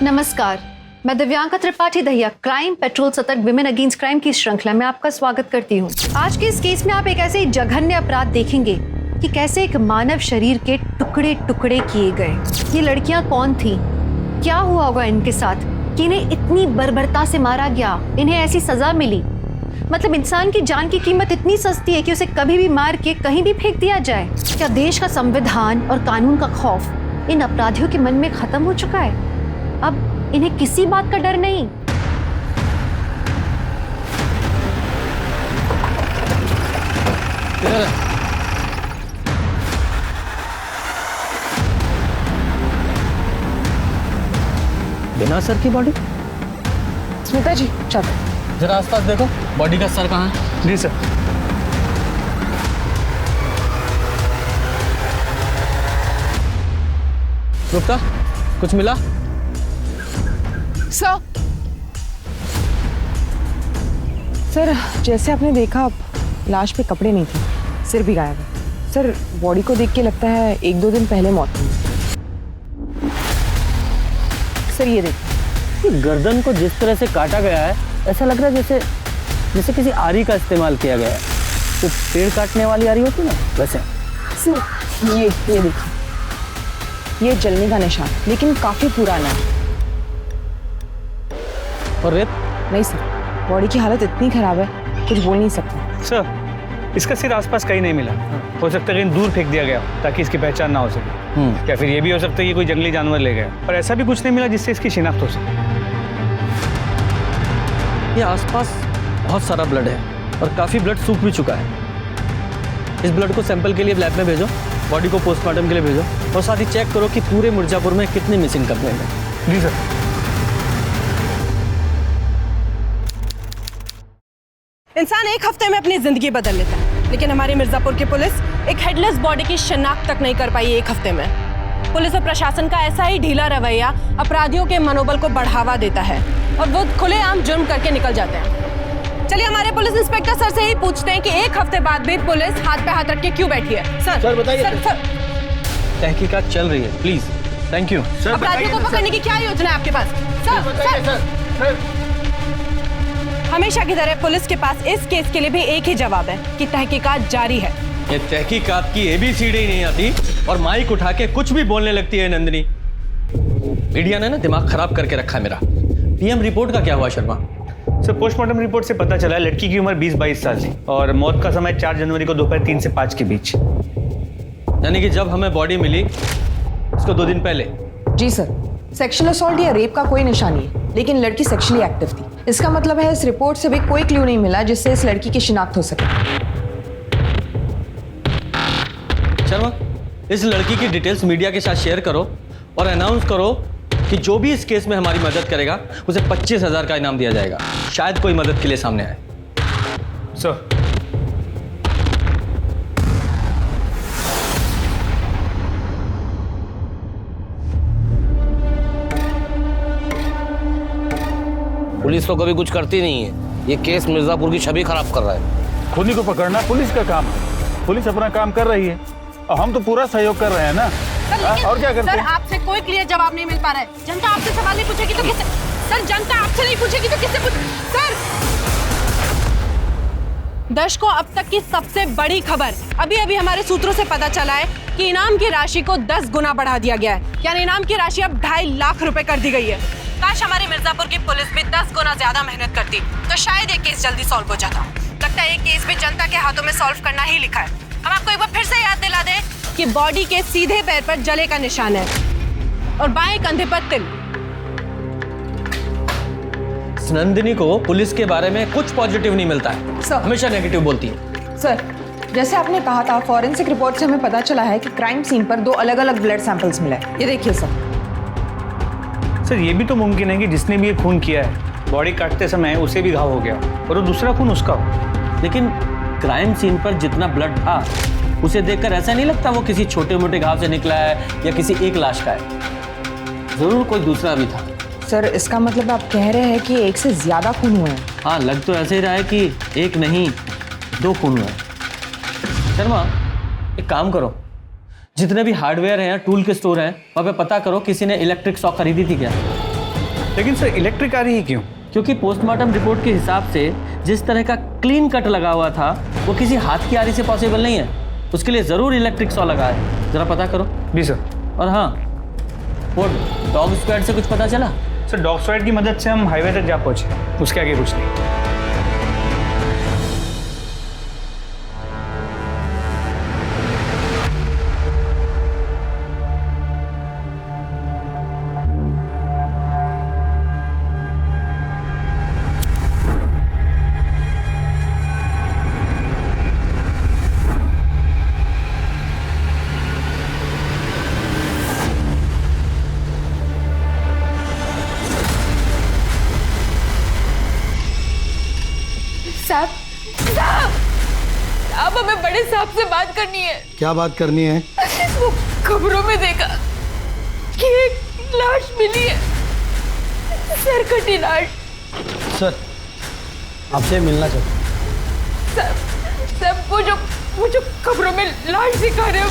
नमस्कार, मैं Divyanka Tripathi Dahiya crime petrol सतर्क विमेन अगेंस्ट क्राइम की श्रृंखला में आपका स्वागत करती हूँ। आज के इस केस में आप एक ऐसे जघन्य अपराध देखेंगे कि कैसे एक मानव शरीर के टुकड़े टुकड़े किए गए। ये लड़कियां कौन थी, क्या हुआ होगा इनके साथ कि इन्हें इतनी बर्बरता से मारा गया, इन्हें ऐसी सजा मिली। मतलब इंसान की जान की कीमत इतनी सस्ती है कि उसे कभी भी मार के कहीं भी फेंक दिया जाए। क्या देश का संविधान और कानून का खौफ इन अपराधियों के मन में खत्म हो चुका है? अब इन्हें किसी बात का डर नहीं। बिना सर की बॉडी? स्मिता जी चलो जरा आसपास देखो, बॉडी का सर कहाँ है? जी सर। गुप्ता, कुछ मिला? सर जैसे आपने देखा लाश पे कपड़े नहीं थे, सिर भी गायब है। सर बॉडी को देख के लगता है 1-2 दिन पहले मौत हुई। सर ये देखिए, गर्दन को जिस तरह से काटा गया है ऐसा लग रहा है जैसे किसी आरी का इस्तेमाल किया गया है। तो पेड़ काटने वाली आरी होती ना, वैसे। सर ये देखिए, ये जलने का निशान, लेकिन काफी पुराना है। और रेत? नहीं सर, बॉडी की हालत इतनी खराब है कुछ बोल नहीं सकते। सर इसका सिर आसपास कहीं नहीं मिला। हो सकता है कहीं दूर फेंक दिया गया ताकि इसकी पहचान ना हो सके, या फिर ये भी हो सकता है कि कोई जंगली जानवर ले गया, पर ऐसा भी कुछ नहीं मिला जिससे इसकी शिनाख्त हो सके। ये आसपास बहुत सारा ब्लड है और काफी ब्लड सूख भी चुका है। इस ब्लड को सैंपल के लिए लैब में भेजो, बॉडी को पोस्टमार्टम के लिए भेजो, और साथ ही चेक करो कि पूरे मिर्जापुर में कितने मिसिंग कंप्लेंट है। जी सर। इंसान एक हफ्ते में अपनी जिंदगी बदल लेता है, लेकिन हमारी मिर्जापुर की पुलिस एक हेडलेस बॉडी की शिनाख्त तक नहीं कर पाई एक हफ्ते में। पुलिस और प्रशासन का ऐसा ही ढीला रवैया अपराधियों के मनोबल को बढ़ावा देता है और वो खुलेआम जुर्म करके निकल जाते हैं। चलिए हमारे पुलिस इंस्पेक्टर सर से ही पूछते हैं कि एक हफ्ते बाद भी पुलिस हाथ पे हाथ रख के क्यों बैठी है। सर बताइए। सर तहकीकात चल रही है, प्लीज। Thank you sir. अपराधियों को पकड़ने की क्या योजना है आपके पास? सर हमेशा की तरह पुलिस के पास इस केस के लिए भी एक ही जवाब है कि तहकीकात जारी है। ये तहकीकात की ABCD ही नहीं आती और माइक उठा के कुछ भी बोलने लगती है नंदिनी। मीडिया ने ना दिमाग खराब करके रखा है मेरा। PM रिपोर्ट का क्या हुआ शर्मा? सर पोस्टमार्टम रिपोर्ट से पता चला लड़की की उम्र 20-22 साल थी और मौत का समय 4 जनवरी को दोपहर 3 से 5 के बीच। यानी कि जब हमें बॉडी मिली उसको 2 दिन पहले। जी सर, सेक्सुअल असॉल्ट या रेप का कोई निशान नहीं है, लेकिन लड़की सेक्सुअली एक्टिव थी। इसका मतलब है इस रिपोर्ट से भी कोई क्लू नहीं मिला जिससे इस लड़की की शिनाख्त हो सके। शर्मा, इस लड़की की डिटेल्स मीडिया के साथ शेयर करो और अनाउंस करो कि जो भी इस केस में हमारी मदद करेगा उसे 25,000 का इनाम दिया जाएगा। शायद कोई मदद के लिए सामने आए। सर पुलिस तो कभी कुछ करती नहीं है। ये केस मिर्जापुर की छवि खराब कर रहा है। खूनी को पकड़ना पुलिस का काम है। पुलिस अपना काम कर रही है और हम तो पूरा सहयोग कर रहे हैं ना। और क्या करते सर हैं? आपसे कोई क्लियर जवाब नहीं मिल पा रहा है। जनता आपसे सवाल नहीं पूछेगी तो किससे? सर जनता आपसे नहीं पूछेगी तो किससे पूछ? सर दर्शकों, अब तक की सबसे बड़ी खबर अभी अभी हमारे सूत्रों से पता चला है कि इनाम की राशि को 10 गुना बढ़ा दिया गया है। यानी इनाम की राशि अब 2.5 लाख रुपए कर दी गई है। काश हमारी मिर्जापुर की पुलिस भी 10 गुना ज्यादा मेहनत करती तो शायद ये केस जल्दी सॉल्व हो जाता। लगता है ये केस भी जनता के हाथों में सॉल्व करना ही लिखा है। हम आपको एक बार फिर से याद दिला दें कि बॉडी के सीधे पैर पर जले का निशान है और बाएं कंधे पर तिल। नंदिनी को पुलिस के बारे में कुछ पॉजिटिव नहीं मिलता है, सर हमेशा नेगेटिव बोलती है। सर जैसे आपने कहा था, फॉरेंसिक रिपोर्ट से हमें पता चला है कि क्राइम सीन पर 2 अलग-अलग ब्लड सैंपल्स मिले। ये देखिए सर। सर ये भी तो मुमकिन है कि जिसने भी ये खून किया है बॉडी काटते समय उसे भी घाव हो गया और वो दूसरा खून उसका हो। लेकिन क्राइम सीन पर जितना ब्लड था उसे देखकर ऐसा नहीं लगता वो किसी छोटे मोटे घाव से निकला है या किसी एक लाश का है। जरूर कोई दूसरा भी था। सर इसका मतलब आप कह रहे हैं कि 1 से ज्यादा खून हुए हैं? हाँ, लग तो ऐसे ही रहा है कि 1 नहीं 2 खून हुए हैं। शर्मा, एक काम करो, जितने भी हार्डवेयर हैं, टूल के स्टोर हैं, वहाँ पे पता करो किसी ने इलेक्ट्रिक शॉक खरीदी थी क्या। लेकिन सर इलेक्ट्रिक आ रही है क्यों? क्योंकि पोस्टमार्टम रिपोर्ट के हिसाब से जिस तरह का क्लीन कट लगा हुआ था वो किसी हाथ की आरी से पॉसिबल नहीं है। उसके लिए ज़रूर इलेक्ट्रिक सॉ लगा है। ज़रा पता करो। जी सर। और हाँ, वो डॉग स्क्वाड से कुछ पता चला? सर डॉग स्क्वाड की मदद से हम हाईवे तक जा पहुंचे, उसके आगे कुछ नहीं। साहब, साहब हमें बड़े साहब से बात करनी है। क्या बात करनी है? वो खबरों में देखा कि एक लाश मिली है, सर कटी लाश। सर, आपसे मिलना चाहता सब वो जो खबरों में लाश दिखा रहे हो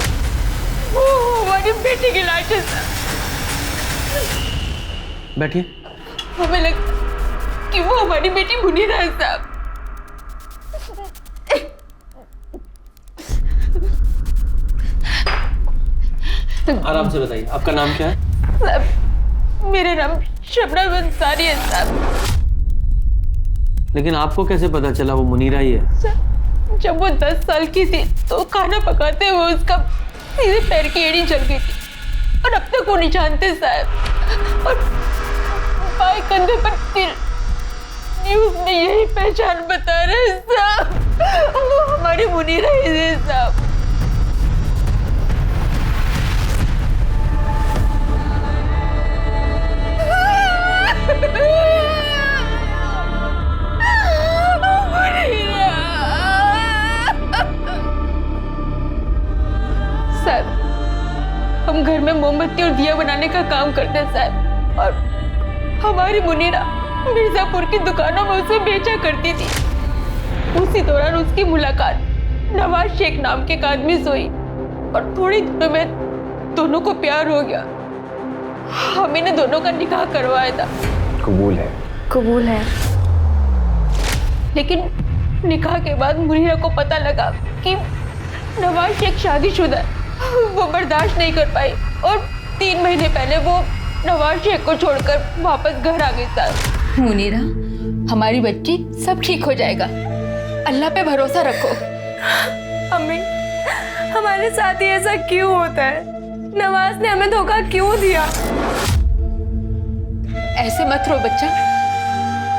वो हमारी बेटी की लाश है सर। बैठिए। हमें लगता कि वो हमारी बेटी मुनीरा है साहब। आराम से बताइए, आपका नाम क्या है? साहब मेरा नाम शबनम अंसारी है साहब। लेकिन आपको कैसे पता चला वो मुनीरा ही है? सर, जब वो 10 साल की थी तो खाना पकाते हुए उसका सीधे पैर की एड़ी जल गई थी और अब तक वो नहीं जानते साहब। और बाएं कंधे पर तिल, न्यूज़ में यही पहचान बता रहे हैं साहब, वो हमारी मुनीरा ही है साहब। साहब हम घर में मोमबत्ती और दिया बनाने का काम करते हैं साहब, और हमारी मुनीरा मिर्जापुर की दुकानों में उसे बेचा करती थी। उसी दौरान उसकी मुलाकात नवाज शेख नाम के एक आदमी से हुई और थोड़ी दिनों में दोनों को प्यार हो गया। हम इन्हें दोनों का निकाह करवाया था। कबूल है? कबूल है। लेकिन निकाह के बाद मुनीरा को पता लगा कि नवाज शेख शादीशुदा है। वो बर्दाश्त नहीं कर पाई और 3 महीने पहले वो नवाज शेख को छोड़कर वापस घर आ गई साहब। मुनीरा, हमारी बच्ची सब ठीक हो जाएगा, अल्लाह पे भरोसा रखो। अम्मी, हमारे साथ ही ऐसा क्यों होता है? नवाज ने हमें धोखा क्यों दिया? ऐसे मत रो बच्चा,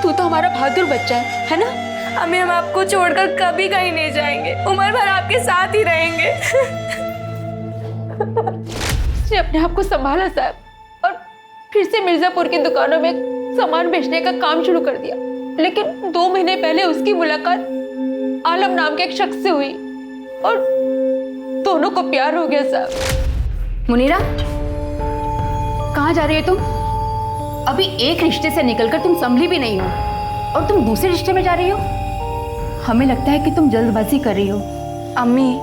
तू तो हमारा बहादुर बच्चा है ना? अम्मी हम आपको छोड़कर कभी कहीं नहीं जाएंगे, उम्र भर आपके साथ ही रहेंगे। उसने अपने आप को संभाला साहब और फिर से मिर्जापुर की दुकानों में सामान बेचने का काम शुरू कर दिया। लेकिन 2 महीने पहले उसकी मुलाकात आलम नाम के एक शख्स से हुई और दोनों को प्यार हो गया साहब। मुनीरा, कहाँ जा रही हो तुम? अभी एक रिश्ते से निकलकर तुम संभली भी नहीं हो और तुम दूसरे रिश्ते में जा रही हो। हमें लगता है कि तुम जल्दबाजी कर रही हो। अम्मी,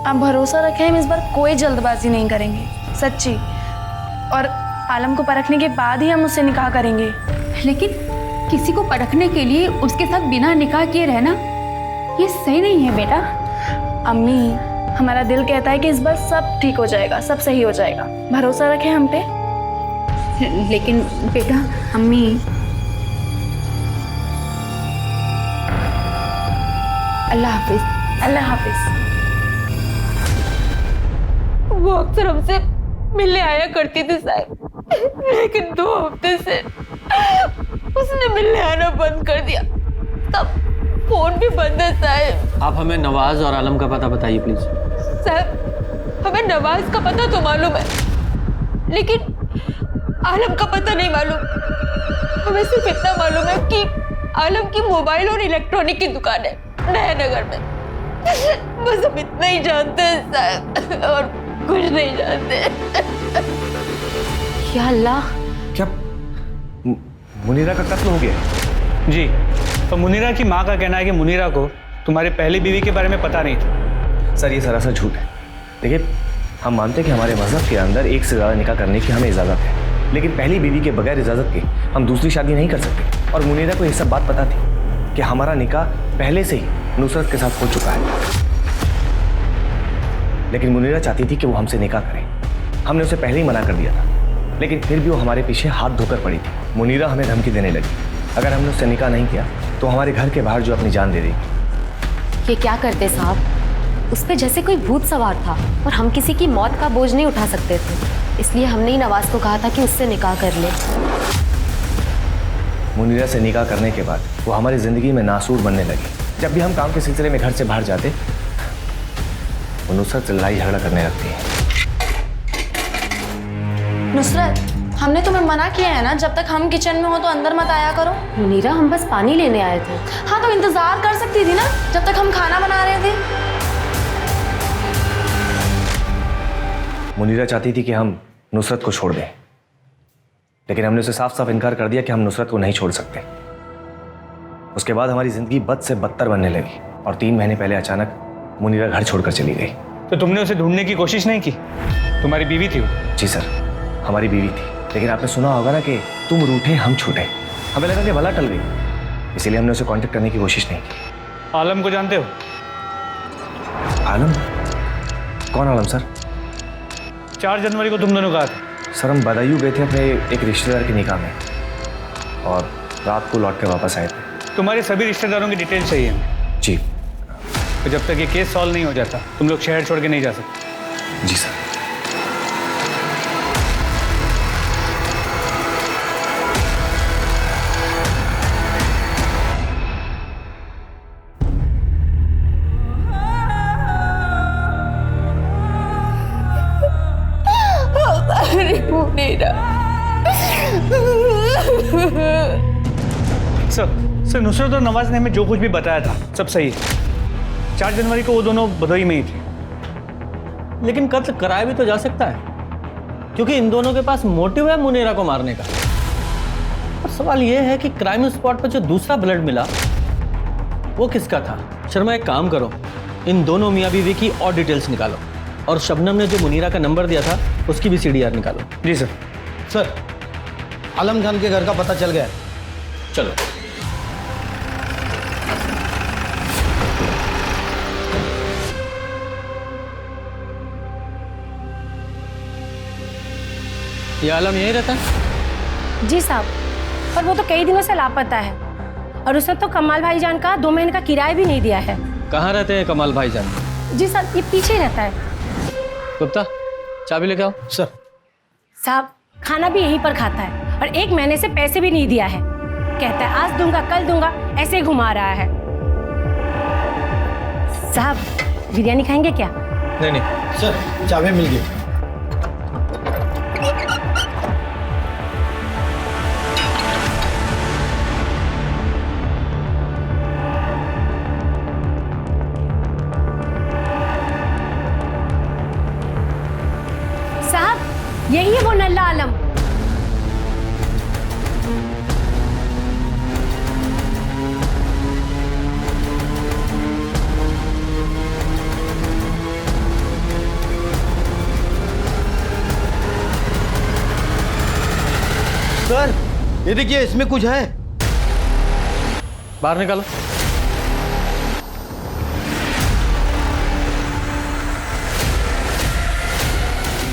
आप भरोसा रखें, हम इस बार कोई जल्दबाजी नहीं करेंगे, सच्ची। और आलम को परखने के बाद ही हम उससे निकाह करेंगे। लेकिन किसी को परखने के लिए उसके साथ बिना निकाह किए रहना ये सही नहीं है बेटा। अम्मी, हमारा दिल कहता है कि इस बार सब ठीक हो जाएगा, सब सही हो जाएगा, भरोसा रखें हम पे। लेकिन बेटा, अम्मी, अल्लाह हाफिज। अल्लाह हाफिज। वो अक्सर हमसे मिलने आया करती थी साहब, लेकिन 2 हफ्ते से उसने मिलने आना बंद कर दिया। तब फोन भी बंद है साहब। आप हमें नवाज और आलम का पता बताइए प्लीज। साहब हमें नवाज का पता तो मालूम है, लेकिन आलम का पता नहीं मालूम। हमें सिर्फ इतना मालूम है कि आलम की मोबाइल और इलेक्ट्रॉनिक की दुकान है नया नगर में। बस हम इतना ही जानते हैं साहब, और कुछ नहीं जानते। या अल्लाह, क्या मुनीरा का कत्ल हो गया? जी, तो मुनीरा की माँ का कहना है कि मुनीरा को तुम्हारी पहली बीवी के बारे में पता नहीं था। सर, ये सरासर झूठ है। देखिए, हम मानते हैं कि हमारे मजहब के अंदर एक से ज़्यादा निकाह करने की हमें इजाज़त है, लेकिन पहली बीवी के बगैर इजाजत के हम दूसरी शादी नहीं कर सकते। और मुनीरा को यह सब बात पता थी कि हमारा निकाह पहले से ही नुसरत के साथ हो चुका है, लेकिन मुनीरा चाहती थी कि वो हमसे निकाह करे। हमने उसे पहले ही मना कर दिया था, लेकिन फिर भी वो हमारे पीछे हाथ धोकर पड़ी थी। मुनीरा हमें धमकी देने लगी, अगर हमने उससे निकाह नहीं किया तो हमारे घर के बाहर जो अपनी जान दे देगी। ये क्या करते साहब, उस पे जैसे कोई भूत सवार था और हम किसी की मौत का बोझ नहीं उठा सकते थे, इसलिए हमने ही नवाज को कहा था कि उससे निकाह कर ले। मुनीरा से निकाह करने के बाद वो हमारी जिंदगी में नासूर बनने लगी। जब भी हम काम के सिलसिले में घर से बाहर जाते, वो नुसरत से लड़ाई झगड़ा करने लगती है। नुसरत, हमने तुम्हें मना किया है ना, जब तक हम किचन में हो तो अंदर मत आया करो। मुनीरा, हम बस पानी लेने आए थे। हाँ तो इंतजार कर सकती थी ना, जब तक हम खाना बना रहे थे। मुनीरा चाहती थी कि हम नुसरत को छोड़ दें, लेकिन हमने उसे साफ साफ इनकार कर दिया कि हम नुसरत को नहीं छोड़ सकते। उसके बाद हमारी जिंदगी बद से बदतर बनने लगी और 3 महीने पहले अचानक मुनीरा घर छोड़कर चली गई। तो तुमने उसे ढूंढने की कोशिश नहीं की? तुम्हारी बीवी थी वो? जी सर, हमारी बीवी थी, लेकिन आपने सुना होगा ना कि तुम रूठे हम छूटे। हमें लगा कि भला टल गई, इसीलिए हमने उसे कांटेक्ट करने की कोशिश नहीं की। आलम को जानते हो? आलम? कौन आलम सर? 4 जनवरी को तुम दोनों कहा था। सर हम बदायूं गए थे अपने एक रिश्तेदार के निकाह में और रात को लौट के वापस आए थे। तुम्हारे सभी रिश्तेदारों की डिटेल चाहिए हमें। जी। तो जब तक ये केस सॉल्व नहीं हो जाता तुम लोग शहर छोड़ के नहीं जा सकते। जी सर। सर नुसरत और नवाज ने हमें जो कुछ भी बताया था सब सही है। 4 जनवरी को वो दोनों भदोई में ही थे। लेकिन कत्ल कराया भी तो जा सकता है, क्योंकि इन दोनों के पास मोटिव है मुनीरा को मारने का। और सवाल यह है कि क्राइम स्पॉट पर जो दूसरा ब्लड मिला वो किसका था। शर्मा, एक काम करो, इन दोनों मियाँ बीवी की और डिटेल्स निकालो और शबनम ने जो मुनीरा का नंबर दिया था उसकी भी CDR निकालो। जी सर। सर, आलम खान के घर का पता चल गया है। चलो। ये आलम यहीं रहता है? जी साहब, पर वो तो कई दिनों से लापता है और उसने तो कमाल भाईजान का 2 महीने का किराया भी नहीं दिया है। कहाँ रहते हैं कमाल भाईजान? जी साहब, ये पीछे रहता है। गुप्ता, चाबी लेके आओ। सर। साहब, खाना भी यहीं पर खाता है और 1 महीने से पैसे भी नहीं दिया है। कहता है आज दूंगा कल दूंगा, ऐसे ही घुमा रहा है। साहब, बिरयानी खाएंगे क्या? नहीं नहीं सर, चाबी मिल गई। साहब, यही है वो नल्ला आलम। सर, ये देखिए, इसमें कुछ है। बाहर निकालो।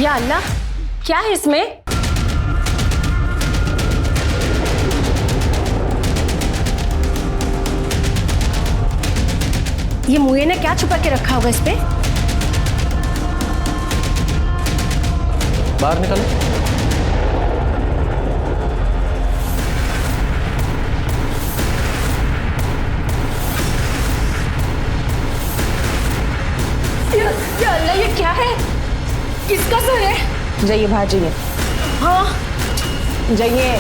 या अल्लाह, क्या है इसमें? ये मुए ने क्या छुपा के रखा होगा इस पे? बाहर निकालो। या अल्लाह, ये क्या है? किसका सर है? जाइए बाहर जाइए। हाँ जाइए।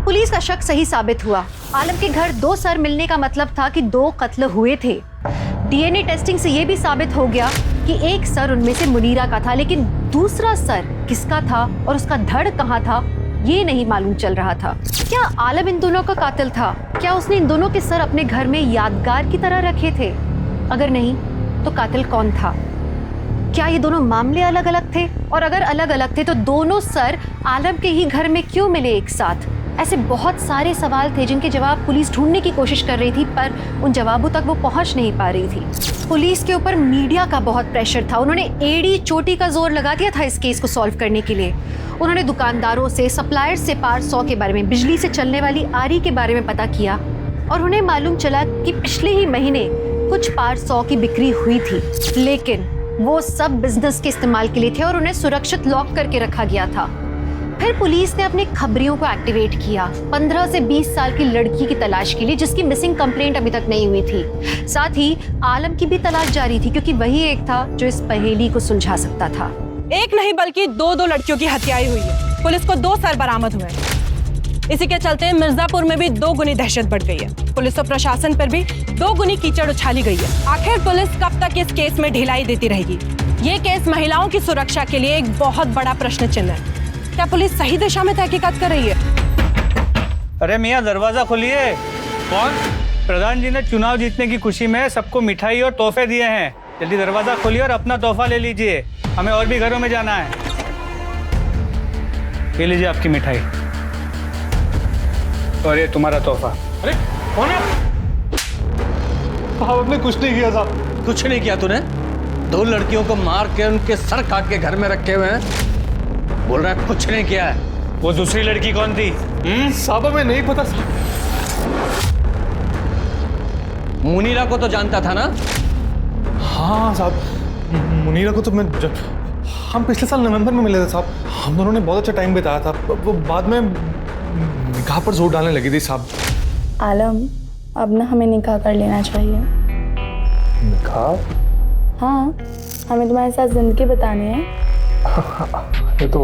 पुलिस का शक सही साबित हुआ। आलम के घर 2 सर मिलने का मतलब था कि 2 कत्ल हुए थे। DNA टेस्टिंग से यह भी साबित हो गया कि एक सर उनमें से मुनीरा का था, लेकिन दूसरा सर किसका था और उसका धड़ कहाँ था ये नहीं मालूम चल रहा था। क्या आलम इन दोनों का कातिल था? क्या उसने इन दोनों के सर अपने घर में यादगार की तरह रखे थे? अगर नहीं तो कातिल कौन था? क्या ये दोनों मामले अलग अलग थे? और अगर अलग अलग थे तो दोनों सर आलम के ही घर में क्यों मिले एक साथ? ऐसे बहुत सारे सवाल थे जिनके जवाब पुलिस ढूंढने की कोशिश कर रही थी, पर उन जवाबों तक वो पहुंच नहीं पा रही थी। पुलिस के ऊपर मीडिया का बहुत प्रेशर था। उन्होंने एड़ी चोटी का जोर लगा दिया था इस केस को सॉल्व करने के लिए। उन्होंने दुकानदारों से, सप्लायर्स से पार 100 के बारे में, बिजली से चलने वाली आरी के बारे में पता किया और उन्हें मालूम चला कि पिछले ही महीने कुछ पार 100 की बिक्री हुई थी, लेकिन वो सब बिजनेस के इस्तेमाल के लिए थे और उन्हें सुरक्षित लॉक करके रखा गया था। फिर पुलिस ने अपने खबरियों को एक्टिवेट किया 15 से 20 साल की लड़की की तलाश के लिए, जिसकी मिसिंग कंप्लेंट अभी तक नहीं हुई थी। साथ ही आलम की भी तलाश जारी थी, क्योंकि वही एक था जो इस पहेली को सुलझा सकता था। एक नहीं बल्कि दो लड़कियों की हत्याएं हुई है। पुलिस को 2 सर बरामद हुए हैं। इसी के चलते मिर्जापुर में भी 2 गुनी दहशत बढ़ गई है। पुलिस और प्रशासन पर भी 2 गुनी कीचड़ उछाली गई है। आखिर पुलिस कब तक इस केस में ढिलाई देती रहेगी? ये केस महिलाओं की सुरक्षा के लिए एक बहुत बड़ा प्रश्न चिन्ह है। क्या पुलिस सही दिशा में तहकीकात कर रही है? अरे मियाँ, दरवाजा खोलिए। कौन? प्रधान जी ने चुनाव जीतने की खुशी में सबको मिठाई और तोहफे दिए हैं। जल्दी दरवाजा खोलिए और अपना तोहफा ले लीजिए। हमें और भी घरों में जाना है। ये लीजिए आपकी मिठाई और ये तुम्हारा तोहफा। अरे कौन है? आपने कुछ नहीं किया साहब। कुछ नहीं किया तूने? 2 लड़कियों को मार के उनके सर काट के घर में रखे हुए हैं, बोल रहा है कुछ नहीं किया है। वो दूसरी लड़की कौन थी? साहब हमें नहीं पता। मुनीरा को तो जानता था ना? हाँ साहब, मुनीरा को तो मैं जब हम पिछले साल नवंबर में मिले थे साहब, हम दोनों ने बहुत अच्छा टाइम बिताया था। वो बाद में निकाह पर जोर डालने लगी थी साहब। आलम, अब ना हमें निकाह कर लेना चाहिए। निकाह? हाँ, हमें तुम्हारे साथ जिंदगी बतानी है। ये तो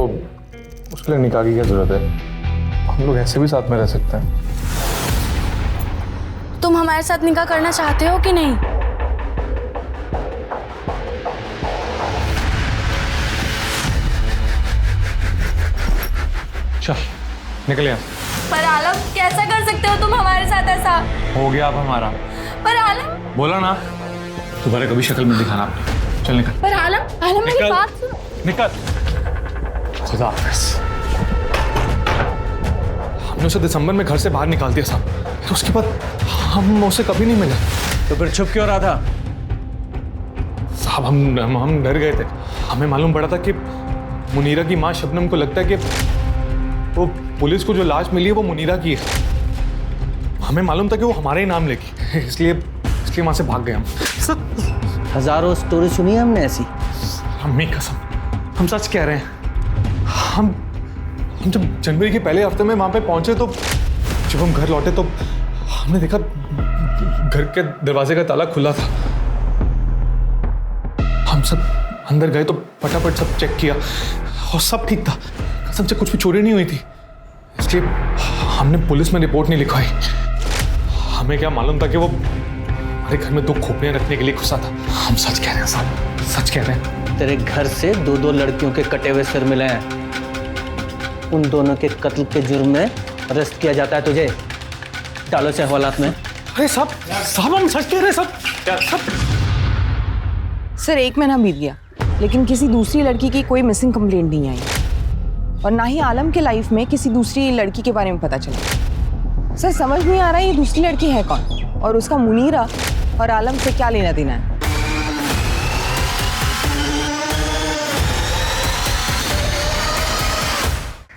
उसके लिए निकाह की क्या जरूरत है? हम लोग ऐसे भी साथ में रह सकते हैं। तुम हमारे साथ निकाह करना चाहते हो कि नहीं? चल निकल यहाँ। पर आलम, कैसा कर सकते हो तुम हमारे साथ ऐसा? हो गया अब हमारा। पर आलम, बोला ना, दोबारा कभी शक्ल में दिखाना आपने। चल निकल। पर आलम मेरी बात सुनो। निकल। खुदा हाफिज। हमने उसे दिसंबर में घर से बाहर निकाल दिया साहब, तो उसके बाद हम उसे कभी नहीं मिले। तो फिर छुप क्यों रहा था? साहब हम डर गए थे। हमें मालूम पड़ा था कि मुनीरा की माँ शबनम को लगता है कि वो पुलिस को जो लाश मिली है वो मुनीरा की है। हमें मालूम था कि वो हमारे ही नाम लेगी, इसलिए वहां से भाग गए हम। हजारों स्टोरी सुनी है हमने ऐसी। अम्मी कसम, हम सच कह रहे हैं। हम जब जनवरी के पहले हफ्ते में वहां पे पहुंचे तो जब हम घर लौटे तो हमने देखा घर के दरवाजे का ताला खुला था। हम सब अंदर गए तो फटाफट सब चेक किया और सब ठीक था। कसम से कुछ भी चोरी नहीं हुई थी, इसलिए हमने पुलिस में रिपोर्ट नहीं लिखवाई। हमें क्या मालूम था कि वो हमारे घर में 2 खोपड़ियां रखने के लिए घुसा था। हम सच कह रहे हैं साहब, सच कह रहे हैं। तेरे घर से 2 लड़कियों के कटे हुए सिर मिले हैं। उन दोनों के कत्ल के जुर्म में अरेस्ट किया जाता है तुझे। डालो से हवालात में। अरे साहब हम सच कह रहे हैं सब। सर 1 महीना बीत गया, लेकिन किसी दूसरी लड़की की कोई मिसिंग कंप्लेंट नहीं आई और ना ही आलम के लाइफ में किसी दूसरी लड़की के बारे में पता चला। सर समझ नहीं आ रहा ये दूसरी लड़की है कौन और उसका मुनीरा और आलम से क्या लेना देना है।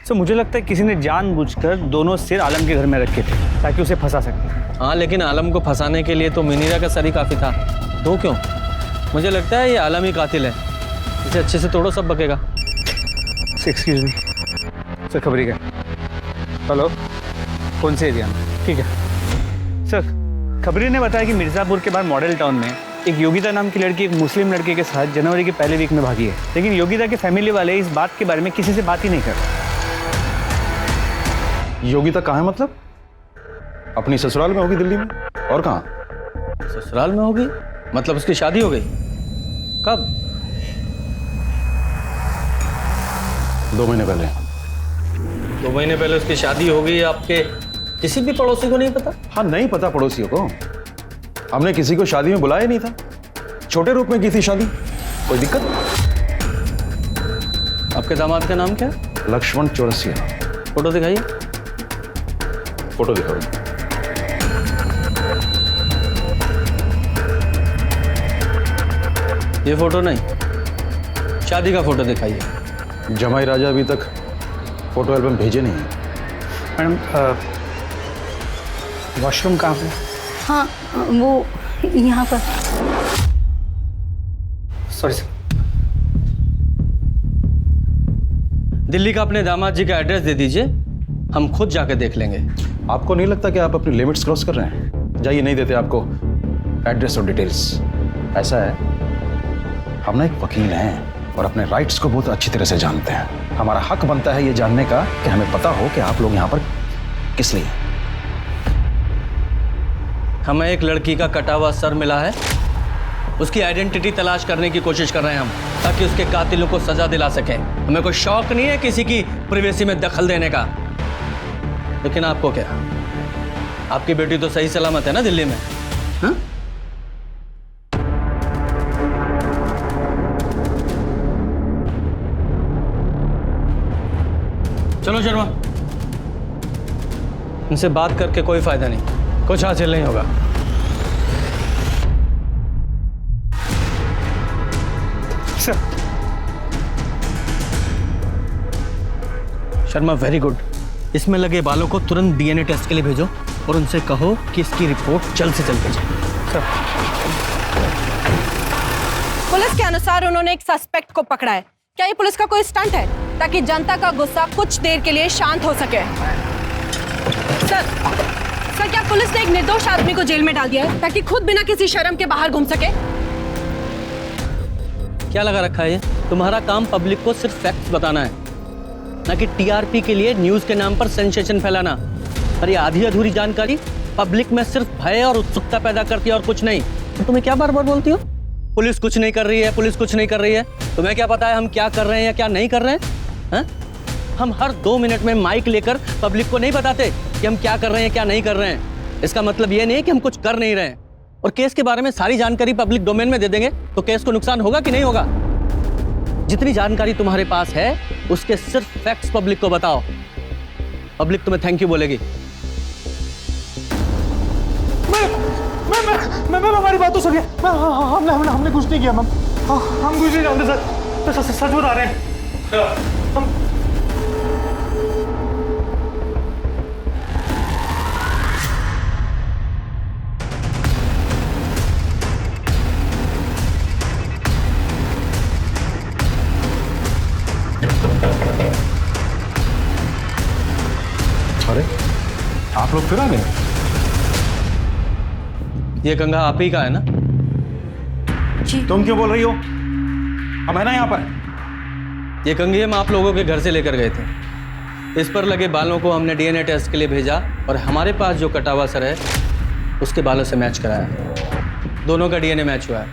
तो मुझे लगता है किसी ने जानबूझकर दोनों सिर आलम के घर में रखे थे ताकि उसे फंसा सके। हाँ, लेकिन आलम को फंसाने के लिए तो मुनीरा का सर ही काफी था। 2 क्यों? मुझे लगता है ये आलम ही कातिल है। इसे अच्छे से तोड़ो, सब बकेगा। एक्सक्यूज मी सर, खबरी का। हेलो, कौन से एरिया में? ठीक है सर। खबरी ने बताया कि मिर्ज़ापुर के बाद मॉडल टाउन में एक योगिता नाम की लड़की एक मुस्लिम लड़के के साथ जनवरी के पहले वीक में भागी है, लेकिन योगिता के फैमिली वाले इस बात के बारे में किसी से बात ही नहीं कर रहे। योगिता कहाँ है? मतलब अपनी ससुराल में होगी दिल्ली में, और कहाँ? ससुराल में होगी? मतलब उसकी शादी हो गई? कब? 2 महीने पहले। 2 महीने पहले उसकी शादी हो गई। आपके किसी भी पड़ोसी को नहीं पता? हाँ, नहीं पता पड़ोसियों को। हमने किसी को शादी में बुलाया नहीं था। छोटे रूप में की थी शादी। कोई दिक्कत? आपके दामाद का नाम क्या है? लक्ष्मण चौरसिया। फोटो दिखाइए। फोटो दिखाओ। ये फोटो नहीं, शादी का फोटो दिखाइए। जमाई राजा अभी तक फोटो एल्बम भेजे नहीं है। मैडम वॉशरूम कहाँ पे? हाँ वो यहाँ पर। Sorry sir. दिल्ली का अपने दामाद जी का एड्रेस दे दीजिए, हम खुद जाके देख लेंगे। आपको नहीं लगता कि आप अपनी लिमिट्स क्रॉस कर रहे हैं? जाइए, नहीं देते आपको एड्रेस और डिटेल्स। ऐसा है, हम ना एक वकील हैं और अपने राइट्स को बहुत अच्छी तरह से जानते हैं। हमारा हक बनता है ये जानने का कि हमें पता हो कि आप लोग यहाँ पर किस लिए। हमें एक लड़की का कटा हुआ सर मिला है, उसकी आइडेंटिटी तलाश करने की कोशिश कर रहे हैं हम, ताकि उसके कातिलों को सजा दिला सकें। हमें कोई शौक नहीं है किसी की प्राइवेसी में दखल देने का। लेकिन आपको क्या, आपकी बेटी तो सही सलामत है ना दिल्ली में? हाँ? चलो शर्मा, इनसे बात करके कोई फायदा नहीं, कुछ हासिल नहीं होगा। सर। Sharma very good. इसमें लगे बालों को तुरंत डीएनए टेस्ट के लिए भेजो और उनसे कहो कि इसकी रिपोर्ट जल्द से जल्द भेजें। सर। पुलिस के अनुसार उन्होंने एक सस्पेक्ट को पकड़ा है। क्या ये पुलिस का कोई स्टंट है ताकि जनता का गुस्सा कुछ देर के लिए शांत हो सके? सर क्या पुलिस ने एक निर्दोष आदमी को जेल में डाल दिया है ताकि खुद बिना किसी शर्म के बाहर घूम सके? क्या लगा रखा है ये? तुम्हारा काम पब्लिक को सिर्फ फैक्ट्स बताना है, ना कि टीआरपी के लिए न्यूज के नाम पर सेंसेशन फैलाना। और ये आधी अधूरी जानकारी पब्लिक में सिर्फ भय और उत्सुकता पैदा करती है और कुछ नहीं। तो तुम्हें क्या बार बार बोलती हो पुलिस कुछ नहीं कर रही है, पुलिस कुछ नहीं कर रही है? तुम्हें क्या पता है हम क्या कर रहे हैं या क्या नहीं कर रहे हैं? हा? हम हर 2 मिनट में माइक लेकर पब्लिक को नहीं बताते कि हम क्या कर रहे हैं क्या नहीं कर रहे हैं। इसका मतलब ये नहीं कि हम कुछ कर नहीं रहे हैं। और केस के बारे में सारी जानकारी पब्लिक डोमेन में दे देंगे तो केस को नुकसान होगा कि नहीं होगा? जितनी जानकारी तुम्हारे पास है उसके सिर्फ फैक्ट्स पब्लिक को बताओ, पब्लिक तुम्हें थैंक यू बोलेगी। मैम हमारी बात तो सुनिए। हमने कुछ नहीं किया मैम, हम कुछ नहीं जानते सर, सच बता रहे हैं हम। अरे आप लोग फिर आ गए? ये कंघा आप ही का है ना? तुम क्यों बोल रही हो? हम है ना यहाँ पर। ये कंघी हम आप लोगों के घर से लेकर गए थे। इस पर लगे बालों को हमने डीएनए टेस्ट के लिए भेजा और हमारे पास जो कटा हुआ सर है उसके बालों से मैच कराया। दोनों का डीएनए मैच हुआ है।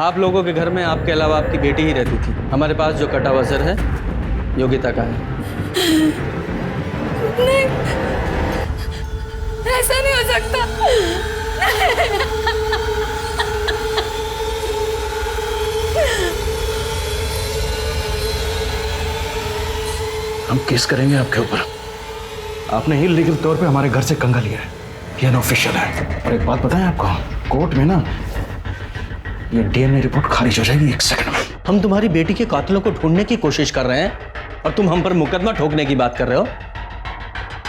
आप लोगों के घर में आपके अलावा आपकी बेटी ही रहती थी। हमारे पास जो कटा हुआ सर है योगिता का है। नहीं, ऐसा नहीं हो सकता। हम केस करेंगे आपके ऊपर। आपने इलीगल तौर पे हमारे घर से कंघा लिया है, ये अनऑफिशियल है। और एक बात बताएं आपको, कोर्ट में ना ये डीएनए रिपोर्ट खारिज हो जाएगी 1 सेकंड में। हम तुम्हारी बेटी के कातिलों को ढूंढने की कोशिश कर रहे हैं और तुम हम पर मुकदमा ठोकने की बात कर रहे हो।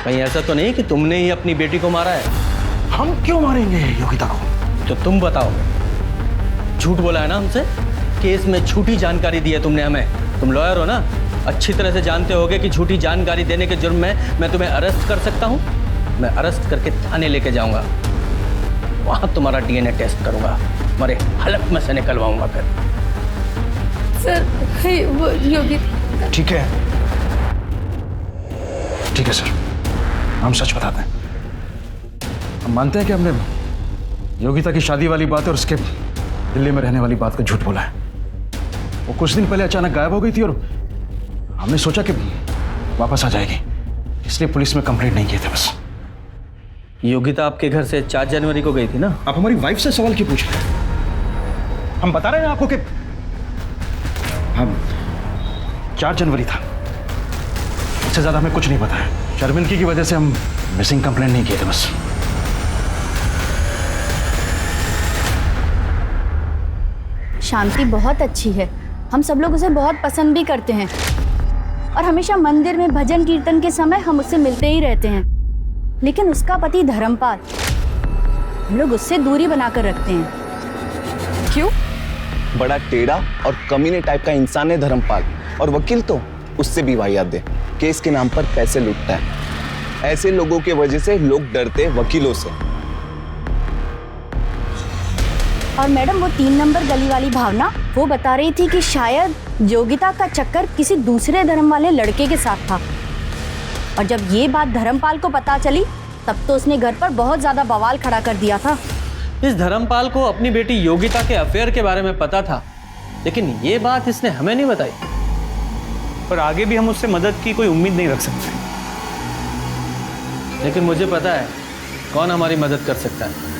कहीं ऐसा तो नहीं कि तुमने ही अपनी बेटी को मारा है? हम क्यों मारेंगे योगिता को? तो तुम बताओ। झूठ बोला है ना हमसे? केस में झूठी जानकारी दी है तुमने हमें। तुम लॉयर हो ना, अच्छी तरह से जानते होगे कि झूठी जानकारी देने के जुर्म में मैं तुम्हें अरेस्ट कर सकता हूँ। मैं अरेस्ट करके थाने लेके जाऊंगा, वहां तुम्हारा डीएनए टेस्ट करूंगा, तुम्हारे हलक में से निकलवाऊंगा फिर। सर वो योगी। ठीक है सर, हम सच बताते हैं। हम मानते हैं कि हमने योगिता की शादी वाली बात और उसके दिल्ली में रहने वाली बात को झूठ बोला है। वो कुछ दिन पहले अचानक गायब हो गई थी और हमने सोचा कि वापस आ जाएगी, इसलिए पुलिस में कंप्लेंट नहीं किए थे बस। योगिता आपके घर से 4 जनवरी को गई थी ना? आप हमारी वाइफ से सवाल क्यों पूछ रहे हैं? हम बता रहे हैं आपको कि 4 जनवरी था। इससे ज्यादा हमें कुछ नहीं पता है। शर्मिंदगी की वजह से हम मिसिंग कंप्लेंट नहीं किए थे बस। शांति बहुत अच्छी है, हम सब लोग उसे बहुत पसंद भी करते हैं और हमेशा मंदिर में भजन कीर्तन के समय हम उससे मिलते ही रहते हैं। लेकिन उसका पति धर्मपाल, हम लोग उससे दूरी बनाकर रखते हैं। क्यों? बड़ा टेढ़ा और कमीने टाइप का इंसान है धर्मपाल, और वकील तो उससे भी वाहियात है। केस के नाम पर पैसे लूटता है। ऐसे लोगों के वजह से लोग डरते हैं वकीलों से। और मैडम, वो 3 नंबर गली वाली भावना, वो बता रही थी कि शायद योगिता का चक्कर किसी दूसरे धर्म वाले लड़के के साथ था। और जब ये बात धर्मपाल को पता चली तब तो उसने घर पर बहुत ज्यादा बवाल खड़ा कर दिया था। इस धर्मपाल को अपनी बेटी योगिता के अफेयर के बारे में पता था, लेकिन ये बात इसने हमें नहीं बताई। पर आगे भी हम उससे मदद की कोई उम्मीद नहीं रख सकते। लेकिन मुझे पता है कौन हमारी मदद कर सकता है।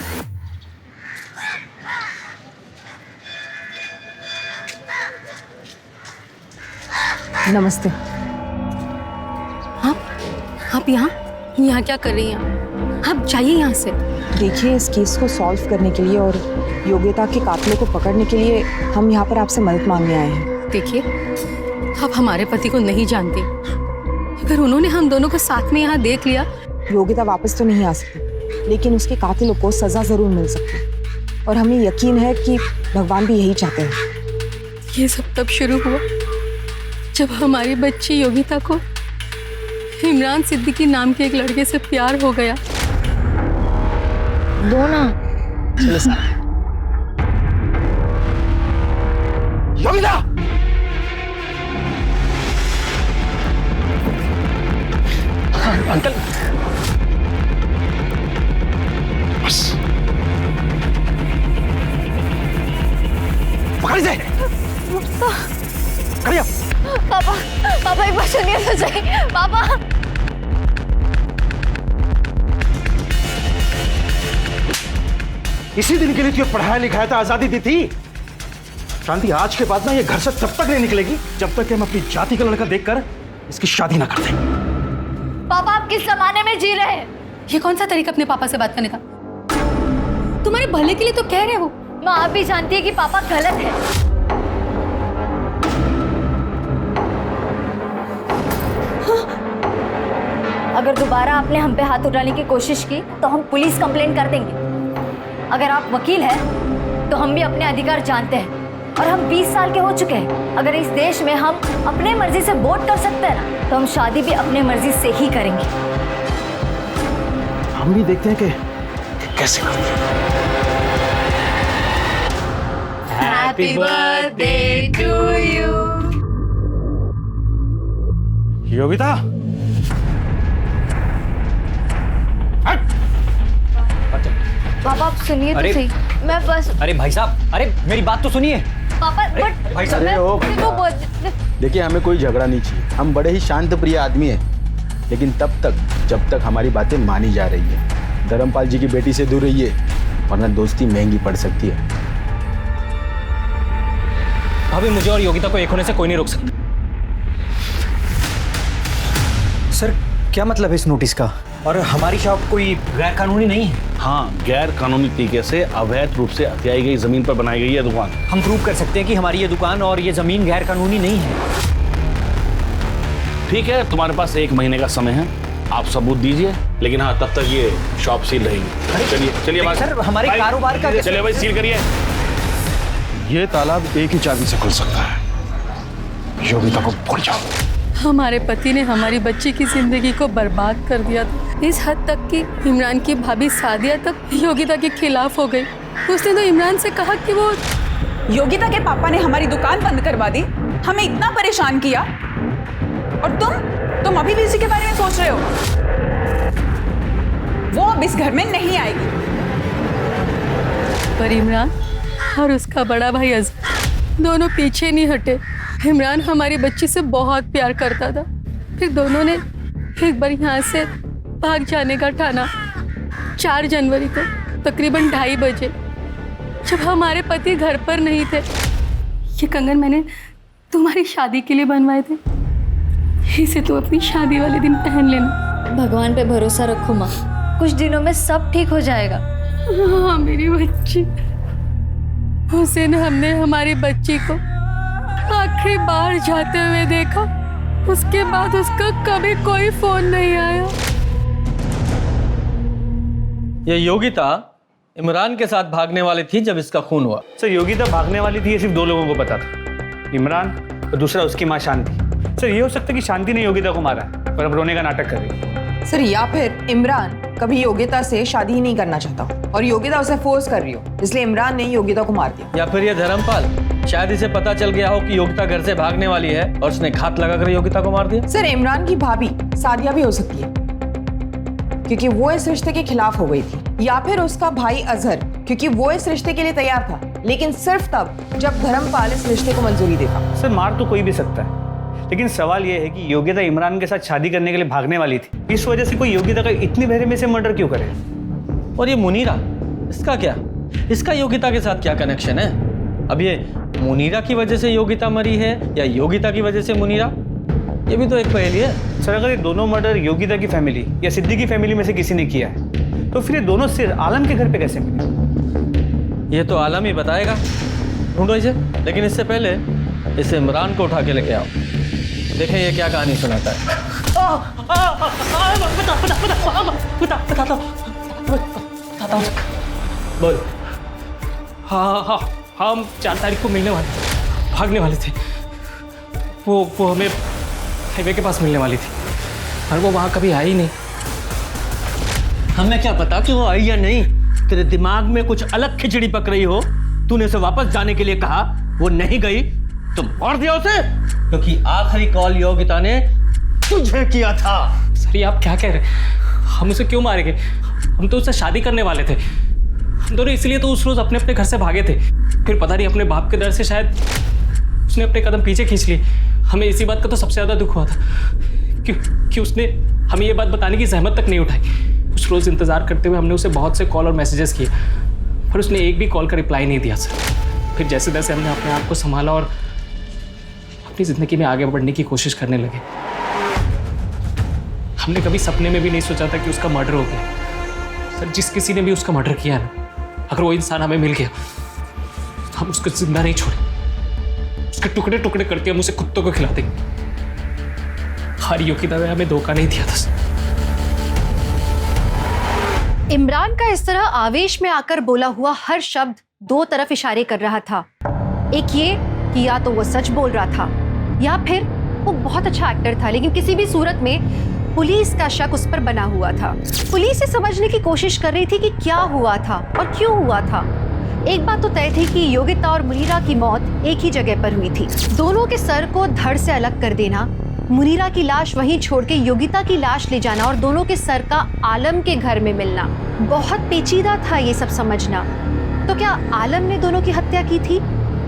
नमस्ते। आप यहाँ क्या कर रही हैं? आप जाइए यहाँ से। देखिए, इस केस को सॉल्व करने के लिए और योगिता के कातिलों को पकड़ने के लिए हम यहाँ पर आपसे मदद मांगने आए हैं। देखिए, आप हमारे पति को नहीं जानती। अगर उन्होंने हम दोनों को साथ में यहाँ देख लिया, योगिता वापस तो नहीं आ सकती, लेकिन उसके कातिलों को सजा जरूर मिल सकती है। और हमें यकीन है कि भगवान भी यही चाहते हैं। ये सब तब शुरू हुआ जब हमारी बच्ची योगिता को इमरान सिद्दीकी नाम के एक लड़के से प्यार हो गया। दो ना। योगिता! अंकल, बस पकड़ से। खड़िया। पापा एक बार सुनिए तो सही। पापा इसी दिन के लिए तुझे पढ़ाया लिखाया था, आजादी दी थी। शांति, आज के बाद ना ये घर से तब तक नहीं निकलेगी जब तक कि हम अपनी जाति का लड़का देखकर इसकी शादी ना कर दें। पापा, आप किस जमाने में जी रहे हैं? ये कौन सा तरीका अपने पापा से बात करने का? तुम्हारे भले के लिए तो कह रहे हो। माँ आप भी जानती है कि पापा गलत है। अगर दोबारा आपने हम पे हाथ उठाने की कोशिश की तो हम पुलिस कंप्लेंट कर देंगे। अगर आप वकील हैं तो हम भी अपने अधिकार जानते हैं और हम 20 साल के हो चुके हैं। अगर इस देश में हम अपने मर्जी से वोट कर सकते हैं ना, तो हम शादी भी अपने मर्जी से ही करेंगे। हम भी देखते हैं कि कैसे करते हैं। Happy birthday to you। Yogita, पापा आप सुनिए तो सही। मैं बस। अरे भाई साहब, अरे मेरी बात तो सुनिए। पापा बट भाई साहब, देखिए, हमें कोई झगड़ा नहीं चाहिए। हम बड़े ही शांत प्रिय आदमी हैं, लेकिन तब तक जब तक हमारी बातें मानी जा रही है। धर्मपाल जी की बेटी से दूर रहिए, वरना दोस्ती महंगी पड़ सकती है। भाभी, मुझे और योगिता को एक होने से कोई नहीं रोक सकता। सर, क्या मतलब है इस नोटिस का? और हमारी शॉप कोई गैर कानूनी नहीं है? हाँ, गैर कानूनी तरीके से अवैध रूप से हथियाई गई जमीन पर बनाई गई है दुकान। हम प्रूव कर सकते हैं कि हमारी ये दुकान और ये जमीन गैर कानूनी नहीं है। ठीक है, तुम्हारे पास 1 महीने का समय है, आप सबूत दीजिए। लेकिन हाँ, तब तक ये शॉप सील रहेगी। चलिए चलिए भाई। सर, हमारे कारोबार का चलिए भाई, सील करिए। ये तालाब एक ही चाबी से खुल सकता है। योगिता को भूल जाओ। हमारे पति ने हमारी बच्ची की जिंदगी को बर्बाद कर दिया था, इस हद तक कि इमरान की भाभी सादिया तक योगिता के खिलाफ हो गई। उसने तो इमरान से कहा कि वो योगिता के पापा ने हमारी दुकान बंद करवा दी, हमें इतना परेशान किया, और तुम अभी भी इसी के बारे में सोच रहे हो। वो अब इस घर में नहीं आएगी। पर इमरान और उसका बड़ा भाई अज़हर दोनों पीछे नहीं हटे। इमरान हमारी बच्ची से बहुत प्यार करता था, फिर दोनों ने एक बार यहाँ से भाग जाने का ठाना। 4 जनवरी को तकरीबन 2:30 बजे, जब हमारे पति घर पर नहीं थे। ये कंगन मैंने तुम्हारी शादी के लिए बनवाए थे। इसे तुम अपनी शादी वाले दिन पहन लेना। भगवान पे भरोसा रखो माँ, कुछ दिनों में सब ठीक हो जाएगा। हाँ मेरी बच्ची। उस दिन हमने हमारी बच्ची को आखिरी बार जाते हुए देखा, उसके बाद उसका कभी कोई फोन नहीं आया। ये योगिता इमरान के साथ भागने वाली थी जब इसका खून हुआ। सर योगिता भागने वाली थी ये सिर्फ 2 लोगों को पता था, इमरान और दूसरा उसकी माँ शांति। सर ये हो सकता है कि शांति ने योगिता को मारा है और अब रोने का नाटक कर रही है। सर या फिर इमरान कभी योगिता से शादी ही नहीं करना चाहता और योगिता उसे फोर्स कर रही हो, इसलिए इमरान ने योगिता को मार दिया। या फिर ये धर्मपाल, शायद इसे पता चल गया हो कि योगिता घर से भागने वाली है और उसने घात लगाकर योगिता को मार दिया। सर इमरान की भाभी सादिया भी हो सकती है, क्योंकि वो इस रिश्ते के खिलाफ हो गई थी। या फिर उसका भाई अजहर, क्योंकि वो इस रिश्ते के लिए तैयार था, लेकिन सिर्फ तब जब धर्मपाल इस रिश्ते को मंजूरी देगा। सर मार तो कोई भी सकता है, लेकिन सवाल यह है कि योगिता इमरान के साथ शादी करने के लिए भागने वाली थी, इस वजह से कोई योगिता का इतनी बहरे में से मर्डर क्यों करे? और ये मुनीरा, इसका क्या, इसका योगिता के साथ क्या कनेक्शन है? अब ये मुनीरा की वजह से योगिता मरी है या योगिता की वजह से मुनीरा, ये भी तो एक पहेली है। सर अगर ये दोनों मर्डर योगिता की फैमिली या सिद्दीकी की फैमिली में से किसी ने किया है, तो फिर ये दोनों सिर आलम के घर पे कैसे मिले? ये तो आलम ही बताएगा, ढूंढो इसे। लेकिन इससे पहले इसे इमरान को उठा के लेके आओ, देखें ये क्या कहानी सुनाता है। बोल। हाँ हम 4 तारीख को मिलने वाले, भागने वाले थे। वो हमें हाईवे के पास मिलने वाली थी, पर वो वहाँ कभी आई नहीं। हमें क्या पता कि वो आई या नहीं, तेरे दिमाग में कुछ अलग खिचड़ी पक रही हो। तूने उसे वापस जाने के लिए कहा, वो नहीं गई तो मार दिया उसे, क्योंकि आखिरी कॉल योगिता ने तुझे किया था। सर ये आप क्या कह रहे हैं? हम उसे क्यों मारेंगे? हम तो उससे शादी करने वाले थे। हम दोनों इसलिए तो उस रोज अपने अपने घर से भागे थे। फिर पता नहीं अपने बाप के डर से शायद उसने अपने कदम पीछे खींच लिए। हमें इसी बात का तो सबसे ज़्यादा दुख हुआ था कि उसने हमें ये बात बताने की जहमत तक नहीं उठाई। उस रोज़ इंतज़ार करते हुए हमने उसे बहुत से कॉल और मैसेजेस किए, पर उसने एक भी कॉल का रिप्लाई नहीं दिया सर। फिर जैसे तैसे हमने अपने आप को संभाला और अपनी ज़िंदगी में आगे बढ़ने की कोशिश करने लगे। हमने कभी सपने में भी नहीं सोचा था कि उसका मर्डर हो गया। सर जिस किसी ने भी उसका मर्डर किया ना, अगर वो इंसान हमें मिल गया तो हम उसको जिंदा नहीं छोड़े, उसके टुकड़े टुकड़े करके हम उसे कुत्तों को खिला देंगे। हारियों की तरह हमें धोखा नहीं दिया था। इमरान का इस तरह आवेश में आकर बोला हुआ हर शब्द 2 तरफ इशारे कर रहा था। एक ये कि या तो वो सच बोल रहा था या फिर वो बहुत अच्छा एक्टर था, लेकिन किसी भी सूरत में पुलिस का शक उस पर बना हुआ था। पुलिस ये समझने की कोशिश कर रही थी कि क्या हुआ था और क्यों हुआ था। एक बात तो तय थी कि योगिता और मुनीरा की मौत एक ही जगह पर हुई थी। दोनों के सर को धड़ से अलग कर देना, मुनीरा की लाश वहीं छोड़ के योगिता की लाश ले जाना और दोनों के सर का आलम के घर में मिलना, बहुत पेचीदा था ये सब समझना। तो क्या आलम ने दोनों की हत्या की थी?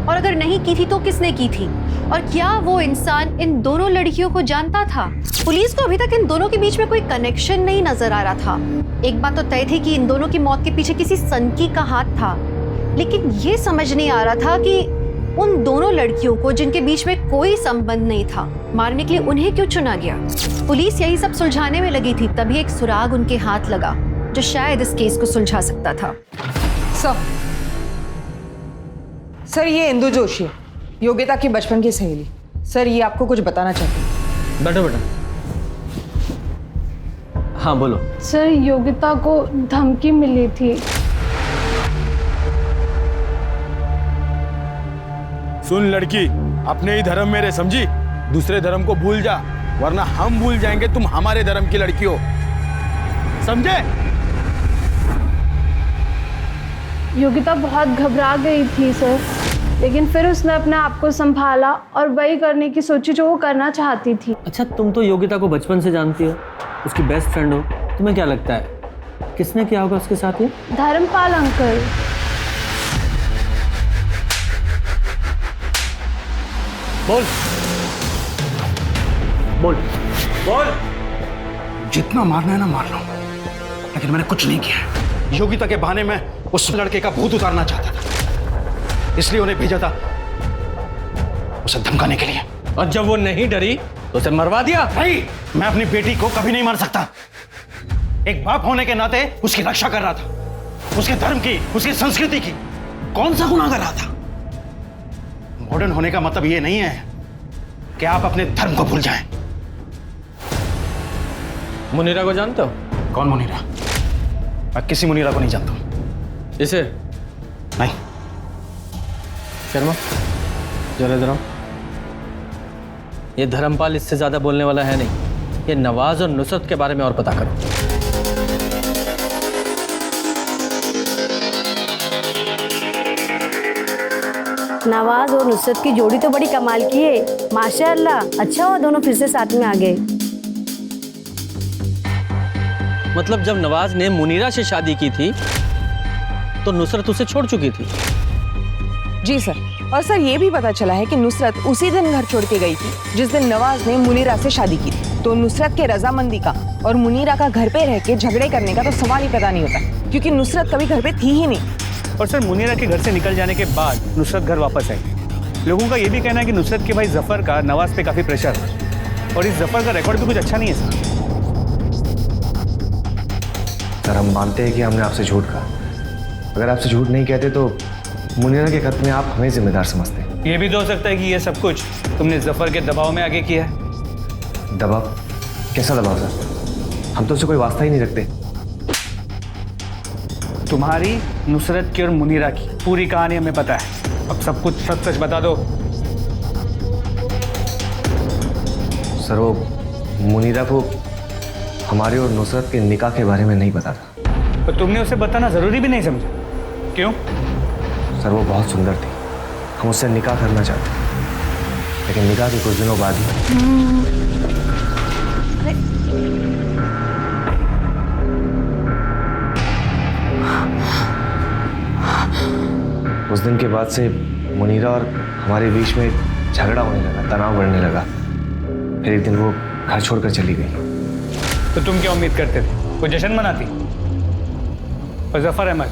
और अगर नहीं की थी तो किसने की थी? और क्या वो इंसान इन दोनों लड़कियों को जानता था? पुलिस को अभी तक इन दोनों के बीच में कोई कनेक्शन नहीं नजर आ रहा था। एक बात तो तय थी कि इन दोनों की मौत के पीछे किसी सनकी का हाथ था, लेकिन ये समझ नहीं आ रहा था कि उन दोनों लड़कियों को जिनके बीच में कोई संबंध नहीं था, मारने के लिए उन्हें क्यों चुना गया। पुलिस यही सब सुलझाने में लगी थी, तभी एक सुराग उनके हाथ लगा जो शायद इस केस को सुलझा सकता था। सर ये इंदु जोशी है, योगिता की बचपन की सहेली। सर ये आपको कुछ बताना चाहती है। बैठो बेटा। हाँ बोलो। सर योगिता को धमकी मिली थी। सुन लड़की, अपने ही धर्म में रह, समझी? दूसरे धर्म को भूल जा, वरना हम भूल जाएंगे तुम हमारे धर्म की लड़की हो, समझे? योगिता बहुत घबरा गई थी सर, लेकिन फिर उसने अपने आप को संभाला और वही करने की सोची जो वो करना चाहती थी। अच्छा तुम तो योगिता को बचपन से जानती हो, उसकी बेस्ट फ्रेंड हो, तुम्हें क्या लगता है किसने किया होगा उसके साथ ये? धर्मपाल अंकल। बोल बोल बोल। जितना मारना है ना मार लो, लेकिन मैंने कुछ नहीं किया है। योगिता के बहाने में उस लड़के का भूत उतारना चाहता था, इसलिए उन्हें भेजा था। उसे धमकाने के लिए। और जब वो नहीं डरी तो उसे मरवा दिया। नहीं, मैं अपनी बेटी को कभी नहीं मार सकता। एक बाप होने के नाते उसकी रक्षा कर रहा था, उसके धर्म की, उसकी संस्कृति की। कौन सा गुनाह कर रहा था? मॉडर्न होने का मतलब ये नहीं है कि आप अपने धर्म को भूल जाएं। मुनीरा को जानते हो? कौन मुनीरा? मैं किसी मुनीरा को नहीं जानता हूं। इसे? नहीं। शर्मा, जरा इधर आओ। ये धर्मपाल इससे ज्यादा बोलने वाला है नहीं। ये नवाज और नुसरत के बारे में और पता करो। नवाज और नुसरत की जोड़ी तो बड़ी कमाल की है, माशाअल्लाह। अच्छा हुआ दोनों फिर से साथ में आ गए। मतलब जब नवाज ने मुनीरा से शादी की थी तो नुसरत उसे छोड़ चुकी थी। जी सर, और सर ये भी पता चला है कि नुसरत उसी दिन घर छोड़ के गई थी जिस दिन नवाज ने मुनीरा से शादी की थी। तो नुसरत के रजामंदी का और मुनीरा का घर पे रह के झगड़े करने का तो सवाल ही पैदा नहीं होता, क्योंकि नुसरत कभी घर पे थी ही नहीं। और सर मुनीरा के घर से निकल जाने के बाद नुसरत घर वापस आई। लोगों का ये भी कहना है कि नुसरत के भाई जफर का नवाज पे काफी प्रेशर है और इस जफर का रिकॉर्ड भी कुछ अच्छा नहीं है सर। हम मानते हैं कि हमने आपसे झूठ कहा। अगर आपसे झूठ नहीं कहते तो मुनीरा के कत्ल में आप हमें जिम्मेदार समझते हैं। ये भी तो हो सकता है कि ये सब कुछ तुमने जफर के दबाव में आगे किया है। दबाव? कैसा दबाव सर? हम तो उससे कोई वास्ता ही नहीं रखते। तुम्हारी, नुसरत की और मुनीरा की पूरी कहानी हमें पता है। अब सब कुछ सच सच बता दो। सर वो मुनीरा को हमारे और नुसरत के निकाह के बारे में नहीं पता था। तो तुमने उसे बताना जरूरी भी नहीं समझा? क्यों? सर वो बहुत सुंदर थी, हम उससे निकाह करना चाहते, लेकिन निकाह के कुछ दिनों बाद ही उस दिन के बाद से मुनीरा और हमारे बीच में झगड़ा होने लगा, तनाव बढ़ने लगा। फिर एक दिन वो घर छोड़कर चली गई। तो तुम क्या उम्मीद करते थे? वो जश्न मनाती? और जफर अहमद,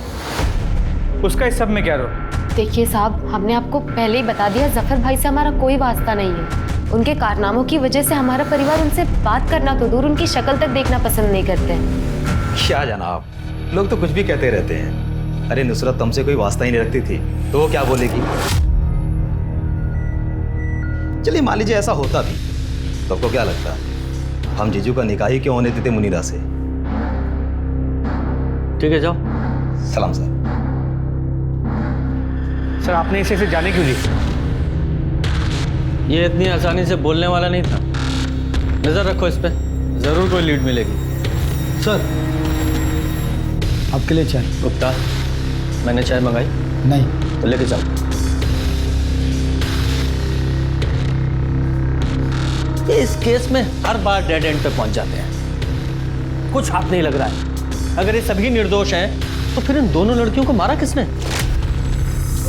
उसका इस सब में क्या रोल? देखिए साहब, हमने आपको पहले ही बता दिया, जफर भाई से हमारा कोई वास्ता नहीं है। उनके कारनामों की वजह से हमारा परिवार उनसे बात करना तो दूर, उनकी शक्ल तक देखना पसंद नहीं करते हैं। क्या जनाब, लोग तो कुछ भी कहते रहते हैं। अरे नुसरत तुमसे कोई वास्ता ही नहीं रखती थी तो वो क्या बोलेगी? चलिए मान लीजिए ऐसा होता भी तो आपको क्या लगता, हम जीजू का निकाह ही क्यों होने देते मुनीरा से? ठीक है, जाओ। सलाम सर। सर आपने इसे जाने क्यों दी? ये इतनी आसानी से बोलने वाला नहीं था। नजर रखो इस पे, जरूर कोई लीड मिलेगी। सर आपके लिए चाय। गुप्ता, मैंने चाय मंगाई? नहीं। तो लेके चलो। इस केस में हर बार डेड एंड पे पहुंच जाते हैं, कुछ हाथ नहीं लग रहा है। अगर ये सभी निर्दोष हैं तो फिर इन दोनों लड़कियों को मारा किसने?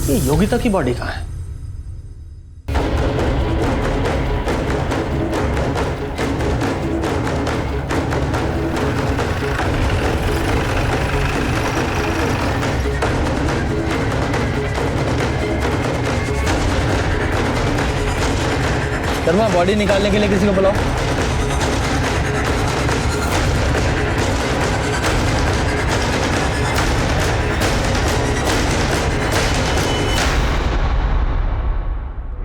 ये योगिता की बॉडी कहाँ है? शर्मा, बॉडी निकालने के लिए किसी को बुलाओ।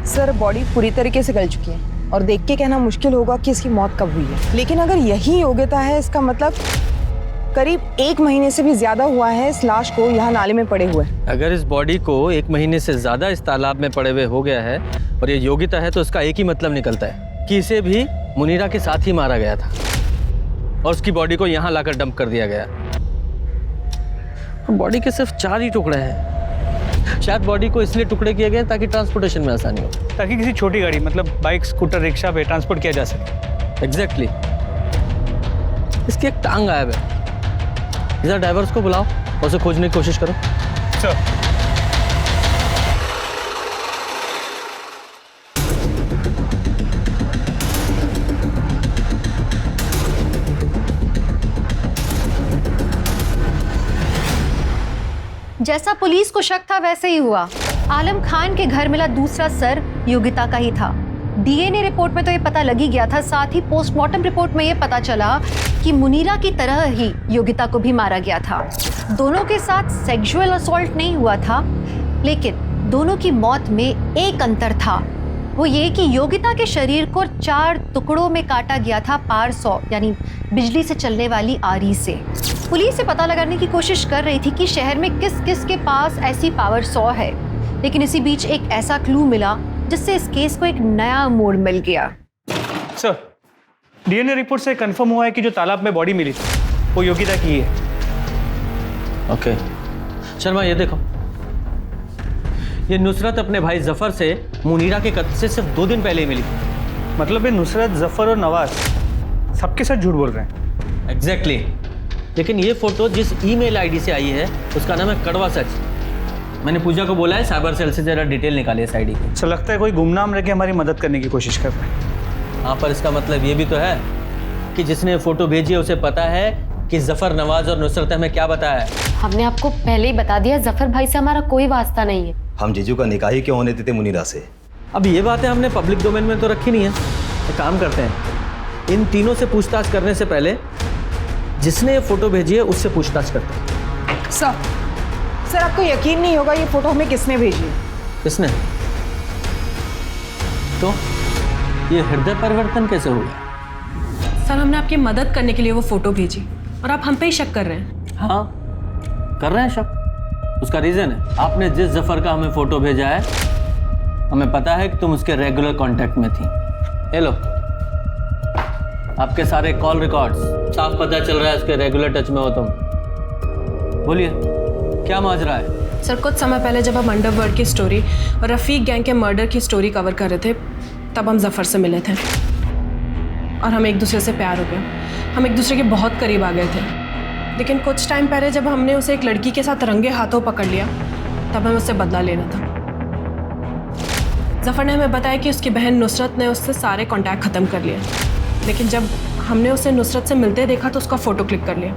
सर बॉडी पूरी तरीके से गल चुकी है और देख के कहना मुश्किल होगा कि इसकी मौत कब हुई है, लेकिन अगर यही योग्यता है, इसका मतलब करीब 1 महीने से भी ज्यादा हुआ है इस लाश को यहाँ नाले में पड़े हुए। अगर इस बॉडी को 1 महीने से ज्यादा इस तालाब में पड़े हुए हो गया है और ये योगिता है तो इसका एक ही मतलब निकलता है कि इसे भी मुनीरा के साथ ही मारा गया था और उसकी बॉडी को यहाँ लाकर डंप कर दिया गया। बॉडी के सिर्फ 4 ही टुकड़े हैं। शायद बॉडी को इसलिए टुकड़े किए गए ताकि ट्रांसपोर्टेशन में आसानी हो, ताकि किसी छोटी गाड़ी मतलब बाइक, स्कूटर, रिक्शा पे ट्रांसपोर्ट किया जा सके। एग्जैक्टली। इसकी एक टांग गायब है। इधर ड्राइवर्स को बुलाओ और उसे खोजने की कोशिश करो। सर जैसा पुलिस को शक था वैसे ही हुआ। आलम खान के घर मिला दूसरा सर योगिता का ही था। डीएनए रिपोर्ट में तो ये पता लग ही गया था, साथ ही पोस्टमार्टम रिपोर्ट में ये पता चला कि मुनीरा की तरह ही योगिता को भी मारा गया था। दोनों के साथ सेक्सुअल असॉल्ट नहीं हुआ था, लेकिन दोनों की मौत में एक अंतर था, वो ये कि योगिता के शरीर को 4 टुकड़ों में काटा गया था पावर सॉ यानी बिजली से चलने वाली आरी से। पुलिस से पता लगाने की कोशिश कर रही थी कि शहर में किस किस के पास ऐसी पावर सॉ है, लेकिन इसी बीच एक ऐसा क्लू मिला जिससे इस केस को एक नया मोड़ मिल गया। सर, डीएनए रिपोर्ट से कंफर्म हुआ है कि जो तालाब में बॉडी मिली थी वो योगिता की है। ओके शर्मा, ये देखो, ये नुसरत अपने भाई जफर से मुनीरा के कत्ल से सिर्फ 2 दिन पहले ही मिली थी। मतलब ये नुसरत, जफर और नवाज सबके साथ झूठ बोल रहे हैं। एग्जैक्टली। लेकिन ये फोटो जिस ईमेल आईडी से आई है उसका नाम है कड़वा सच। मैंने पूजा को बोला है साइबर सेल से जरा डिटेल निकालिए इस आईडी की। सर, लगता है कोई गुमनाम रह के हमारी मदद करने की कोशिश कर रहा है। हाँ, पर इसका मतलब ये भी तो है कि जिसने फोटो भेजी है उसे पता है कि जफर, नवाज और नुसरत हमें क्या बताया है। हमने आपको पहले ही बता दिया, जफर भाई से हमारा कोई वास्ता नहीं है। हम जीजू का निकाह ही क्यों होने देते मुनीरा से? अब ये बातें हमने पब्लिक डोमेन में तो रखी नहीं है। एक काम करते हैं, इन तीनों से पूछताछ करने से पहले जिसने ये फोटो भेजी है उससे पूछताछ करते हैं। सर, आपको यकीन नहीं होगा ये फोटो हमें किसने भेजी है। किसने? तो ये हृदय परिवर्तन कैसे हो गया? सर, हमने आपकी मदद करने के लिए वो फोटो भेजी और आप हम पे ही शक कर रहे हैं। हाँ, कर रहे हैं शक। उसका रीजन है, आपने जिस जफर का हमें फोटो भेजा है, हमें पता है कि तुम उसके रेगुलर कांटेक्ट में थी। ये लो, आपके सारे कॉल रिकॉर्ड्स, साफ पता चल रहा है उसके रेगुलर टच में हो तुम। बोलिए, क्या माजरा है? सर, कुछ समय पहले जब हम अंडरवर्ल्ड की स्टोरी और रफीक गैंग के मर्डर की स्टोरी कवर कर रहे थे, तब हम जफर से मिले थे और हमें एक दूसरे से प्यार हो गया। हम एक दूसरे के बहुत करीब आ गए थे। लेकिन कुछ टाइम पहले जब हमने उसे एक लड़की के साथ रंगे हाथों पकड़ लिया, तब हमें उससे बदला लेना था। जफर ने हमें बताया कि उसकी बहन नुसरत ने उससे सारे कॉन्टैक्ट ख़त्म कर लिए, लेकिन जब हमने उसे नुसरत से मिलते देखा तो उसका फ़ोटो क्लिक कर लिया,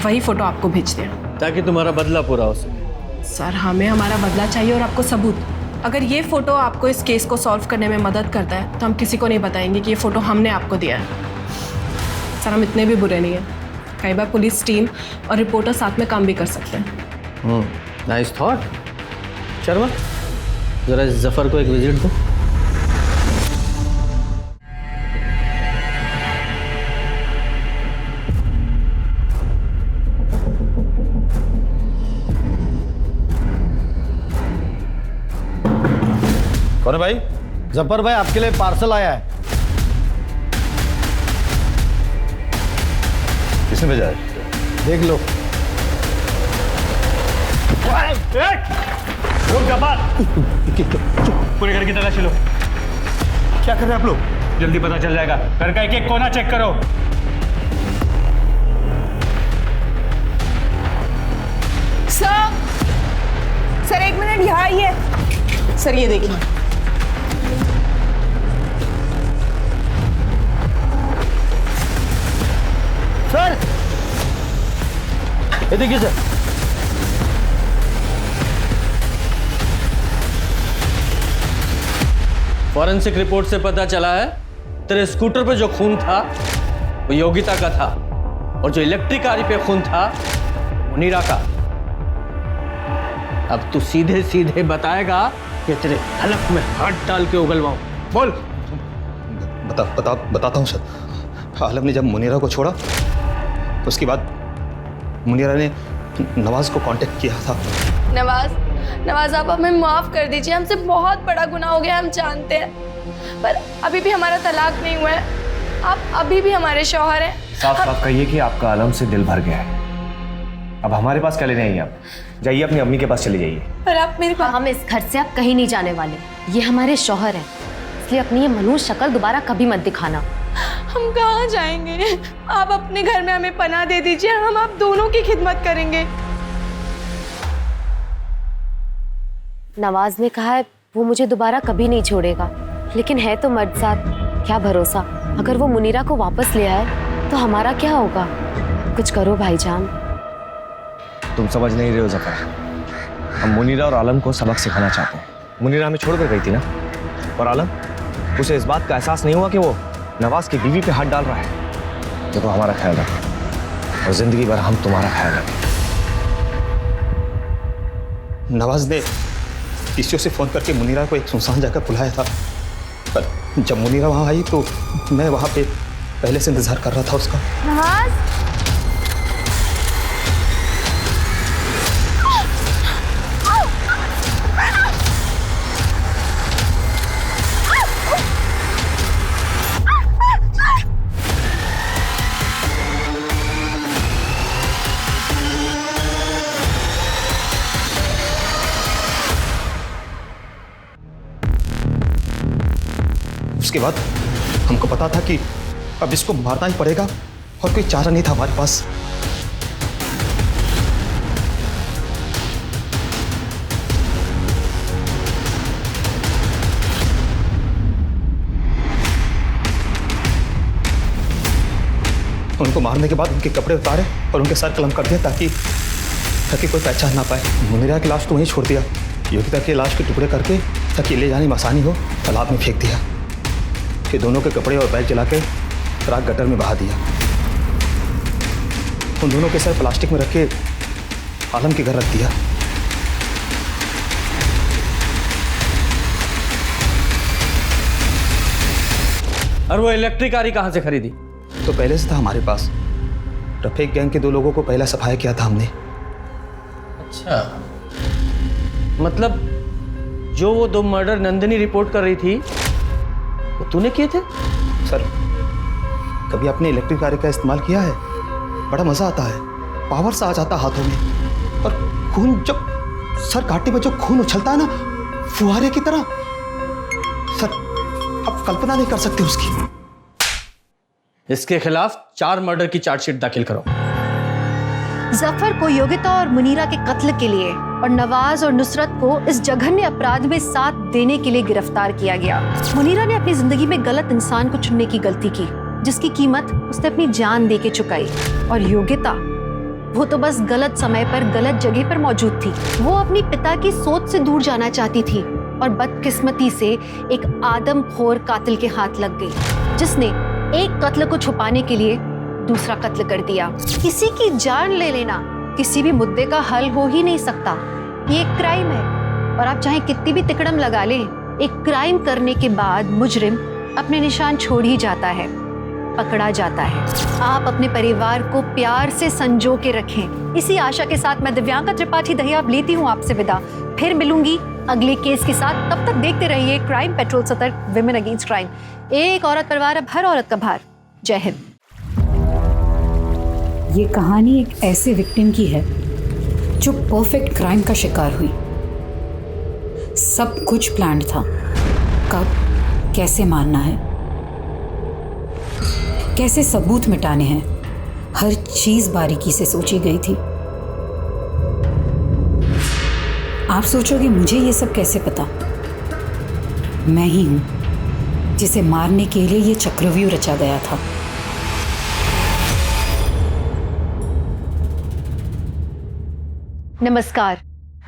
वही फ़ोटो आपको भेज दिया ताकि तुम्हारा बदला पूरा हो सके। सर, हमें हमारा बदला चाहिए और आपको सबूत। अगर ये फ़ोटो आपको इस केस को सॉल्व करने में मदद करता है तो हम किसी को नहीं बताएंगे कि ये फ़ोटो हमने आपको दिया है। सर, हम इतने भी बुरे नहीं हैं। कई बार पुलिस टीम और रिपोर्टर साथ में काम भी कर सकते हैं। Nice thought. शर्मा, जरा इस जफर को एक विजिट दो। कौन है भाई? जफर भाई, आपके लिए पार्सल आया है। किसने भेजा है? देख लो। पूरे घर की तलाशी लो। क्या कर रहे हैं आप लोग? जल्दी पता चल जाएगा। घर का एक कोना चेक करो। सर, 1 मिनट यहाँ आइए। सर, ये देखिए। सर, ये देखिए सर। फॉरेंसिक रिपोर्ट से पता चला है तेरे स्कूटर पे जो खून था वो योगिता का था और जो इलेक्ट्रिक आरी पे खून था मुनीरा का। अब तू सीधे सीधे बताएगा कि तेरे हलक में हाथ डाल के उगलवाऊं। बोल। बताता हूँ सर। आलम ने जब मुनीरा को छोड़ा तो उसके बाद मुनीरा ने नवाज को कांटेक्ट किया था। नवाज, आप हमें माफ़ कर दीजिए। हमसे बहुत बड़ा गुनाह हो गया, हम जानते हैं, पर अभी भी हमारा तलाक नहीं हुआ है। आप अभी भी हमारे शौहर हैं। साफ साफ कहिए कि आपका आलम से दिल भर गया है। अब हमारे पास क्या लेने आई आप? जाइए अपनी अम्मी के पास चले जाइए। पर आप मेरे पास। हम इस घर से अब कहीं नहीं जाने वाले। ये हमारे शौहर हैं, इसलिए अपनी ये मनुष्य शक्ल दोबारा कभी मत दिखाना। हम कहाँ जाएंगे? आप अपने घर में हमें पनाह दे दीजिए, हम आप दोनों की खिदमत करेंगे। नवाज ने कहा है वो मुझे दोबारा कभी नहीं छोड़ेगा, लेकिन है तो मर्द साथ, क्या भरोसा। अगर वो मुनीरा को वापस ले आए तो हमारा क्या होगा? कुछ करो भाईजान। तुम समझ नहीं रहे हो जफर। हम मुनीरा और आलम को सबक सिखाना चाहते हैं। मुनीरा हमें छोड़कर गई थी ना, और आलम, उसे इस बात का एहसास नहीं हुआ कि वो नवाज की बीवी पे हाथ डाल रहा है। देखो, हमारा ख्याल रखो और जिंदगी भर हम तुम्हारा ख्याल रखें। नवाज ने पीसीओ से फ़ोन करके मुनीरा को एक सुनसान जगह बुलाया था, पर जब मुनीरा वहाँ आई तो मैं वहाँ पे पहले से इंतज़ार कर रहा था उसका। नवाज, उसके बाद हमको पता था कि अब इसको मारना ही पड़ेगा और कोई चारा नहीं था हमारे पास। उनको मारने के बाद उनके कपड़े उतारे और उनके सर कलम कर दिया ताकि कोई पहचान ना पाए। मुनीरा की लाश तो वहीं छोड़ दिया, योगिता की लाश के टुकड़े करके ताकि ले जाने में आसानी हो तालाब में फेंक दिया। फिर दोनों के कपड़े और बैग जला के रात गटर में बहा दिया। उन दोनों के सर प्लास्टिक में रख के आलम के घर रख दिया। और वो इलेक्ट्रिक गाड़ी कहाँ से खरीदी? तो पहले से था हमारे पास। रफीक गैंग के 2 लोगों को पहला सफाया किया था हमने। अच्छा, मतलब जो वो 2 मर्डर नंदिनी रिपोर्ट कर रही थी वो तूने किए थे? सर, कभी आपने इलेक्ट्रिक गाड़ी का इस्तेमाल किया है? बड़ा मजा आता है, पावर सा आ जाता हाथों में, और खून जब सर घाटी में जो खून उछलता है ना फुहारे की तरह, सर आप कल्पना नहीं कर सकते उसकी। इसके खिलाफ 4 मर्डर की चार्जशीट दाखिल करो। जफर को योगिता और मुनीरा के कत्ल के लिए और नवाज और नुसरत को इस जघन्य अपराध में साथ देने के लिए गिरफ्तार किया गया। मुनीरा ने अपनी जिंदगी में गलत इंसान को चुनने की गलती की, जिसकी कीमत उसने अपनी जान दे के चुकाई। और योगिता, वो तो बस गलत समय पर गलत जगह पर मौजूद थी। वो अपनी पिता की सोच से दूर जाना चाहती थी और बदकिस्मती से एक आदमखोर कातिल के हाथ लग गई, जिसने एक कत्ल को छुपाने के लिए दूसरा कत्ल कर दिया। किसी की जान ले लेना किसी भी मुद्दे का हल हो ही नहीं सकता। ये एक क्राइम है, और आप चाहे कितनी भी तिकड़म लगा लें, एक क्राइम करने के बाद मुजरिम अपने निशान छोड़ ही जाता है, पकड़ा जाता है। आप अपने परिवार को प्यार से संजो के रखें। इसी आशा के साथ मैं दिव्यांका त्रिपाठी दहिया लेती हूँ आपसे विदा। फिर मिलूंगी अगले केस के साथ। तब तक देखते रहिए क्राइम पेट्रोल सतर्क, विमेन अगेंस्ट क्राइम। एक औरत परिवार, अब हर औरत का भार। जय हिंद। ये कहानी एक ऐसे विक्टिम की है जो परफेक्ट क्राइम का शिकार हुई। सब कुछ प्लान्ड था, कब कैसे मारना है, कैसे सबूत मिटाने हैं, हर चीज बारीकी से सोची गई थी। आप सोचोगे मुझे ये सब कैसे पता? मैं ही हूं जिसे मारने के लिए ये चक्रव्यूह रचा गया था। नमस्कार,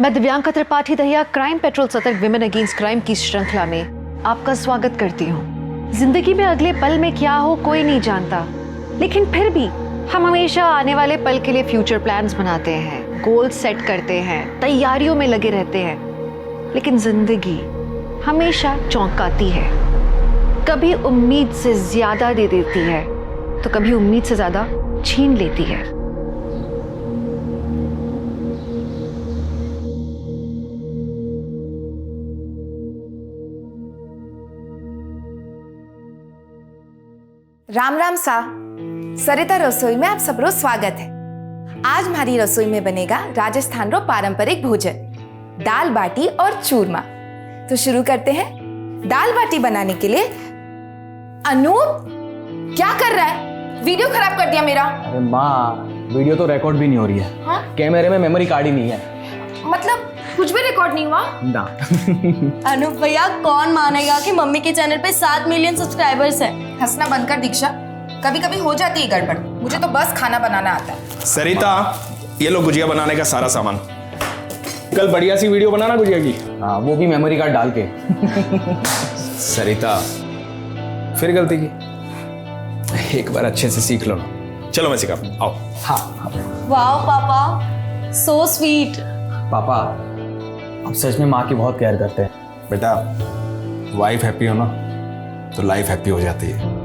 मैं दिव्यांका त्रिपाठी दहिया क्राइम पेट्रोल सतर्क, विमेन अगेंस्ट क्राइम की श्रृंखला में आपका स्वागत करती हूँ। जिंदगी में अगले पल में क्या हो कोई नहीं जानता, लेकिन फिर भी हम हमेशा आने वाले पल के लिए फ्यूचर प्लान्स बनाते हैं, गोल सेट करते हैं, तैयारियों में लगे रहते हैं। लेकिन जिंदगी हमेशा चौंकाती है, कभी उम्मीद से ज्यादा दे देती है तो कभी उम्मीद से ज्यादा छीन लेती है। राम राम सा, सरिता रसोई में आप सबरो स्वागत है। आज हमारी रसोई में बनेगा राजस्थान रो पारंपरिक भोजन, दाल बाटी और चूरमा। तो शुरू करते हैं। दाल बाटी बनाने के लिए अनूप क्या कर रहा है? वीडियो खराब कर दिया मेरा। अरे माँ, वीडियो तो रिकॉर्ड भी नहीं हो रही है। हाँ? कैमरे में मेमोरी कार्ड ही नहीं है। मतलब कुछ भी रिकॉर्ड नहीं हुआ ना। अनूप भैया, कौन मानेगा कि मम्मी के चैनल पे 7 मिलियन सब्सक्राइबर्स हैं। हंसना बंद कर दीक्षा, कभी कभी हो जाती है गड़बड़। मुझे तो बस खाना बनाना आता है। सरिता, ये लो गुजिया बनाने का सारा सामान। कल बढ़िया सी वीडियो बनाना गुजिया की। हाँ, वो भी मेमोरी कार्ड डाल के। सरिता फिर गलती की, एक बार अच्छे से सीख लो ना। चलो मैं सिखाता हूं, आओ। हाँ वाह पापा, सो स्वीट। पापा आप सच में माँ की बहुत केयर करते हैं। बेटा वाइफ हैप्पी हो ना तो लाइफ हैप्पी हो जाती है।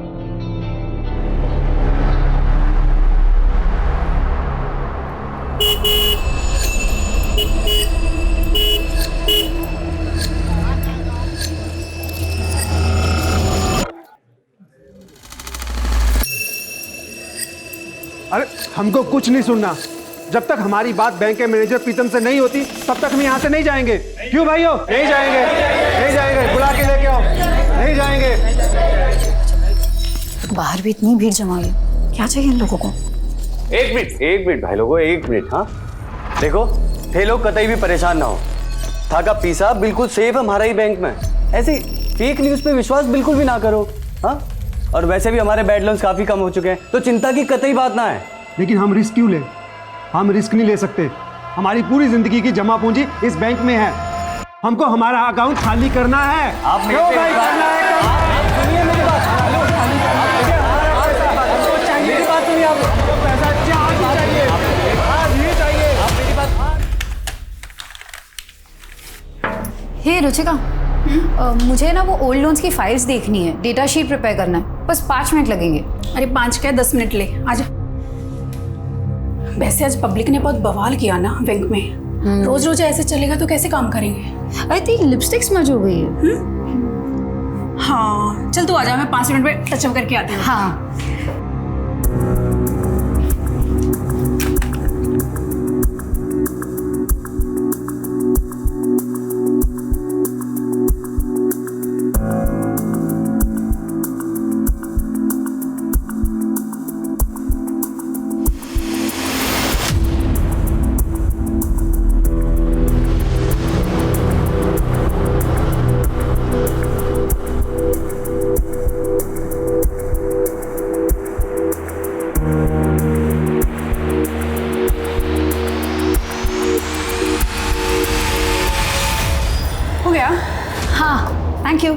अरे हमको कुछ नहीं सुनना। जब तक हमारी बात बैंक के मैनेजर प्रीतम से नहीं होती तब तक हम यहाँ से नहीं जाएंगे। क्यों भाइयों? नहीं जाएंगे, नहीं जाएंगे, बुला के लेके आओ। नहीं जाएंगे। बाहर भी इतनी भीड़ जमा है, क्या चाहिए इन लोगों को? एक मिनट भाई लोगों, एक मिनट। हाँ देखो, थे लोग कतई भी परेशान ना हो। था का पीसा बिल्कुल सेफ है हमारा ही बैंक में। ऐसे फेक न्यूज पे विश्वास बिल्कुल भी ना करो। हाँ, और वैसे भी हमारे बैड लोन्स काफी कम हो चुके हैं, तो चिंता की कतई बात ना है। लेकिन हम रिस्क क्यों ले? हम रिस्क नहीं ले सकते। हमारी पूरी जिंदगी की जमा पूंजी इस बैंक में है। हमको हमारा अकाउंट खाली करना है। आप क्यों भाई करना है? सुनिए मेरी बात। मेरी बात सुनिए आप। पैसा आज ही चाहिए, आज ही चाहिए। आप मेरी बात। हे रुचिका, मुझे ना वो ओल्ड लोन्स की फाइल्स देखनी है, डेटा शीट प्रिपेयर करना है। बस 5 मिनट लगेंगे। अरे 5 क्या 10 मिनट ले, आजा। वैसे आज पब्लिक ने बहुत बवाल किया ना बैंक में। रोज रोज ऐसे चलेगा तो कैसे काम करेंगे? अरे तेरी लिपस्टिक स्मज हो गई है। हाँ चल तू आजा, मैं 5 मिनट में टचअप करके आती हूँ। हाँ हो गया? हाँ थैंक यू।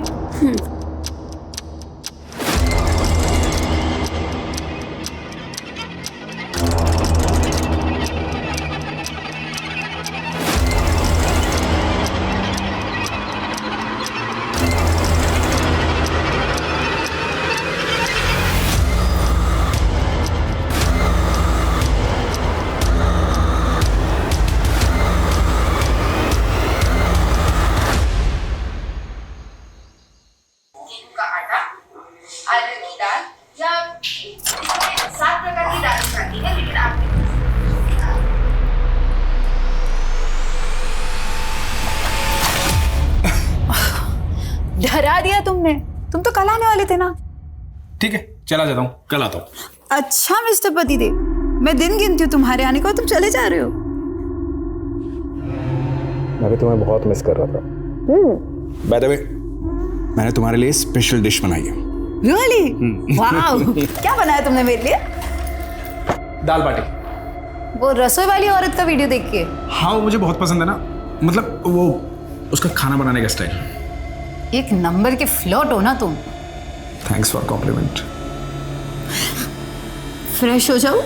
डरा दिया तुमने। तुम तो कल आने वाले थे ना। ठीक है चला जाता हूँ, कल आता हूँ। अच्छा मिस्टर पतिदेव, मैं दिन गिनती हूँ तुम्हारे आने को, तुम चले जा रहे हो। मैं भी तुम्हें बहुत मिस कर रहा था। बाय द वे, मैंने तुम्हारे लिए स्पेशल डिश बनाई है। रियली? वाओ, क्या बनाया तुमने मेरे लिए? दाल बाटी। वो रसोई वाली औरत का वीडियो देख के? हाँ वो मुझे बहुत पसंद है ना, मतलब वो उसका खाना बनाने का स्टाइल। एक नंबर के फ्लर्ट हो ना तुम। Thanks for complement. फ्रेश हो जाओ।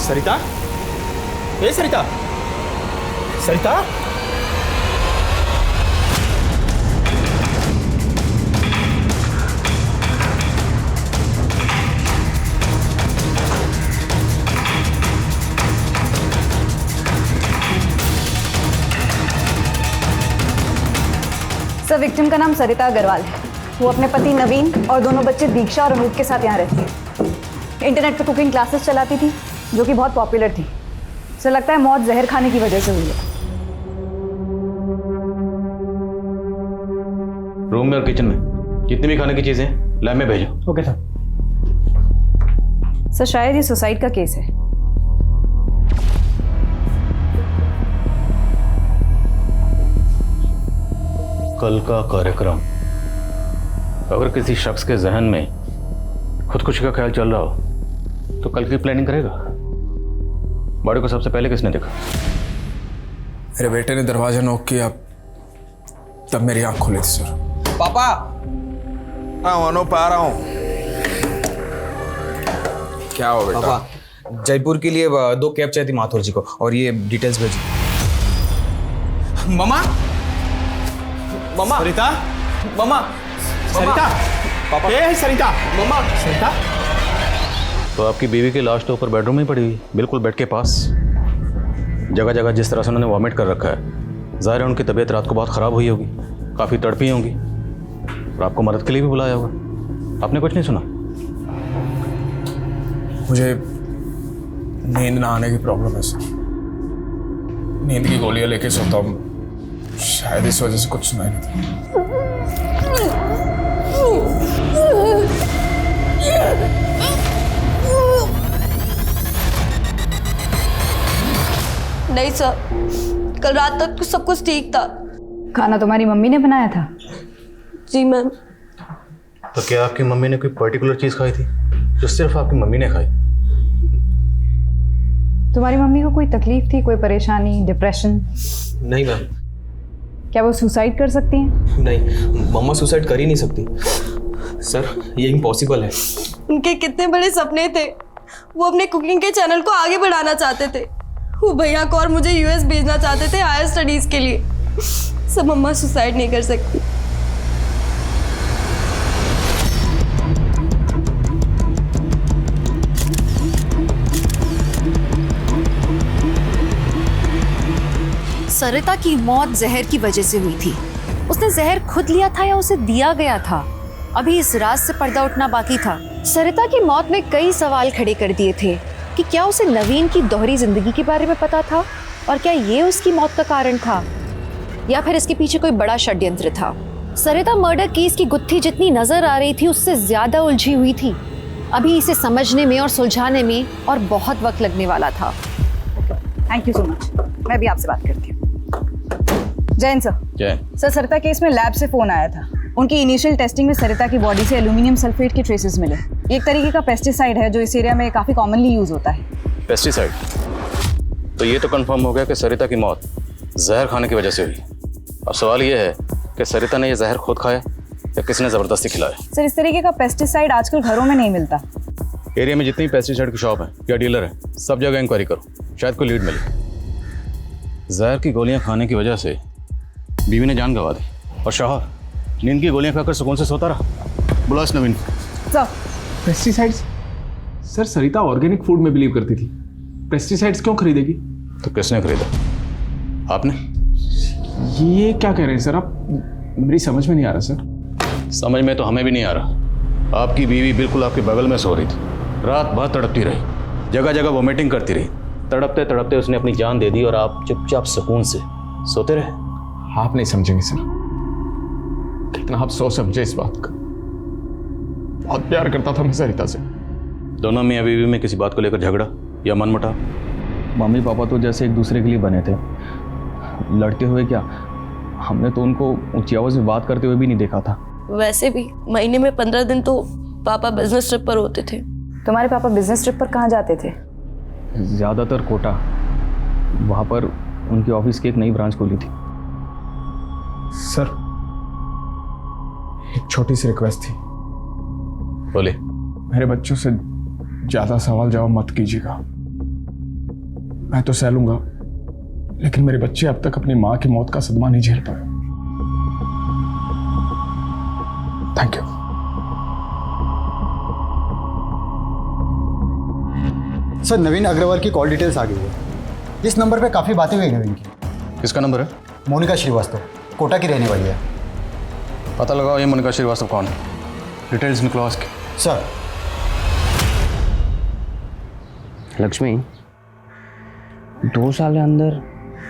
सरिता, ए सरिता, सरिता, सर विक्टिम का नाम सरिता अग्रवाल है। वो अपने पति नवीन और दोनों बच्चे दीक्षा और अनूप के साथ यहाँ रहती है। इंटरनेट पर कुकिंग क्लासेस चलाती थी जो कि बहुत पॉपुलर थी। सर लगता है मौत जहर खाने की वजह से हुई है। रूम में और किचन में जितनी भी खाने की चीजें लैब में भेजो। Okay sir. सर शायद ये सुसाइड का केस है। कल का कार्यक्रम, अगर किसी शख्स के जहन में खुदकुशी का ख्याल चल रहा हो तो कल की प्लानिंग करेगा। बॉडी को सबसे पहले किसने देखा? मेरे बेटे ने दरवाजा नॉक किया, तब मेरी आंख खुली थी सर। पापा अनुप आ रहा हूँ। क्या हो बेटा? पापा जयपुर के लिए 2 कैब चाहिए थी माथुर जी को, और ये डिटेल्स भेजी। ममा ममा सरिता, ममा सरिता, पापा ये है सरिता, ममा सरिता। तो आपकी बीवी की लाश तो ऊपर बेडरूम में पड़ी हुई, बिल्कुल बेड के पास। जगह जगह जिस तरह से उन्होंने वॉमिट कर रखा है, जाहिर है उनकी तबीयत रात को बहुत ख़राब हुई होगी, काफ़ी तड़पी होंगी, और आपको मदद के लिए भी बुलाया होगा। आपने कुछ नहीं सुना? मुझे नींद ना आने की प्रॉब्लम है सर। नींद की गोलियां लेके सोता हूँ, शायद इस वजह से कुछ सुनाई नहीं देता। नहीं सर, कल रात तक तो सब कुछ ठीक था। खाना तुम्हारी मम्मी ने बनाया था? जी मैम। तो क्या आपकी मम्मी ने कोई पर्टिकुलर चीज़ खाई थी जो सिर्फ आपकी मम्मी ने खाई? तुम्हारी मम्मी को कोई तकलीफ थी, कोई परेशानी, डिप्रेशन? नहीं मैम। क्या वो सुसाइड कर सकती हैं? नहीं, मम्मा सुसाइड कर ही नहीं सकती सर, ये इम्पॉसिबल है। उनके कितने बड़े सपने थे, वो अपने कुकिंग के चैनल को आगे बढ़ाना चाहते थे। वो भैया को और मुझे यूएस भेजना चाहते थे हायर स्टडीज के लिए। सब मम्मा सुसाइड नहीं कर सकती। सरिता की मौत जहर की वजह से हुई थी। उसने जहर खुद लिया था या उसे दिया गया था? अभी इस राज से पर्दा उठना बाकी था। सरिता की मौत में कई सवाल खड़े कर दिए थे कि क्या उसे नवीन की दोहरी जिंदगी के बारे में पता था, और क्या ये उसकी मौत का कारण था, या फिर इसके पीछे कोई बड़ा षड्यंत्र था। सरिता मर्डर केस की गुत्थी जितनी नजर आ रही थी उससे ज्यादा उलझी हुई थी। अभी इसे समझने में और सुलझाने में और बहुत वक्त लगने वाला था। Thank you so much. मैं भी आपसे बात करती हूँ। जैन सर। जैन सर, सरिता केस में लैब से फोन आया था। उनकी इनिशियल टेस्टिंग में सरिता की बॉडी से एल्यूमिनियम सल्फेट के ट्रेसेस मिले। ये एक तरीके का पेस्टिसाइड है जो इस एरिया में काफी कॉमनली यूज होता है। पेस्टिसाइड? तो ये तो कंफर्म हो गया कि सरिता की मौत जहर खाने की वजह से हुई। अब सवाल ये है कि सरिता ने ये जहर खुद खाया या किसने ज़बरदस्ती खिलाया? सर, इस तरीके का पेस्टिसाइड आजकल घरों में नहीं मिलता। एरिया में जितनी पेस्टिसाइड की शॉप है या डीलर है, सब जगह इंक्वायरी करो, शायद कोई लीड मिले। जहर की गोलियां खाने की वजह से बीवी ने जान गंवा दी, और शौहर नींद की गोलियां खाकर सुकून से सोता रहा। बुला इस Naveen. Sir, pesticides? Sir, Sarita organic food में बिलीव करती थी, पेस्टिसाइड्स क्यों खरीदेगी? तो किसने खरीदा? आपने? ये क्या कह रहे हैं सर आप? मेरी समझ में नहीं आ रहा सर। समझ में तो हमें भी नहीं आ रहा। आपकी बीवी बिल्कुल आपके बगल में सो रही थी, रात भर तड़पती रही, जगह जगह वोमिटिंग करती रही। तड़पते तड़पते उसने अपनी जान दे दी और आप चुपचाप सुकून से सोते रहे। आप नहीं समझेंगे सर, कितना आप सोच समझे इस बात का। बहुत प्यार करता था मैं सरिता से। दोनों मियां बीवी में किसी बात को लेकर झगड़ा या मनमुटाव? मम्मी पापा तो जैसे एक दूसरे के लिए बने थे, लड़ते हुए क्या, हमने तो उनको ऊंची आवाज में बात करते हुए भी नहीं देखा था। वैसे भी महीने में 15 दिन तो पापा बिजनेस ट्रिप पर होते थे। तुम्हारे पापा बिजनेस ट्रिप पर कहाँ जाते थे? ज़्यादातर कोटा। वहाँ पर उनकी ऑफिस की एक नई ब्रांच खोली थी। सर, एक छोटी सी रिक्वेस्ट थी। बोले। मेरे बच्चों से ज़्यादा सवाल जवाब मत कीजिएगा। मैं तो सह लूंगा, लेकिन मेरे बच्चे अब तक अपनी माँ की मौत का सदमा नहीं झेल पाए। Thank you. सर, नवीन अग्रवाल की कॉल डिटेल्स आ गई है। इस नंबर पे काफ़ी बातें हुई नवीन की। किसका नंबर है? मोनिका श्रीवास्तव, कोटा की रहने वाली है। पता लगाओ ये मोनिका श्रीवास्तव कौन है, डिटेल्स निकलो उसकी। सर। लक्ष्मी, 2 साल के अंदर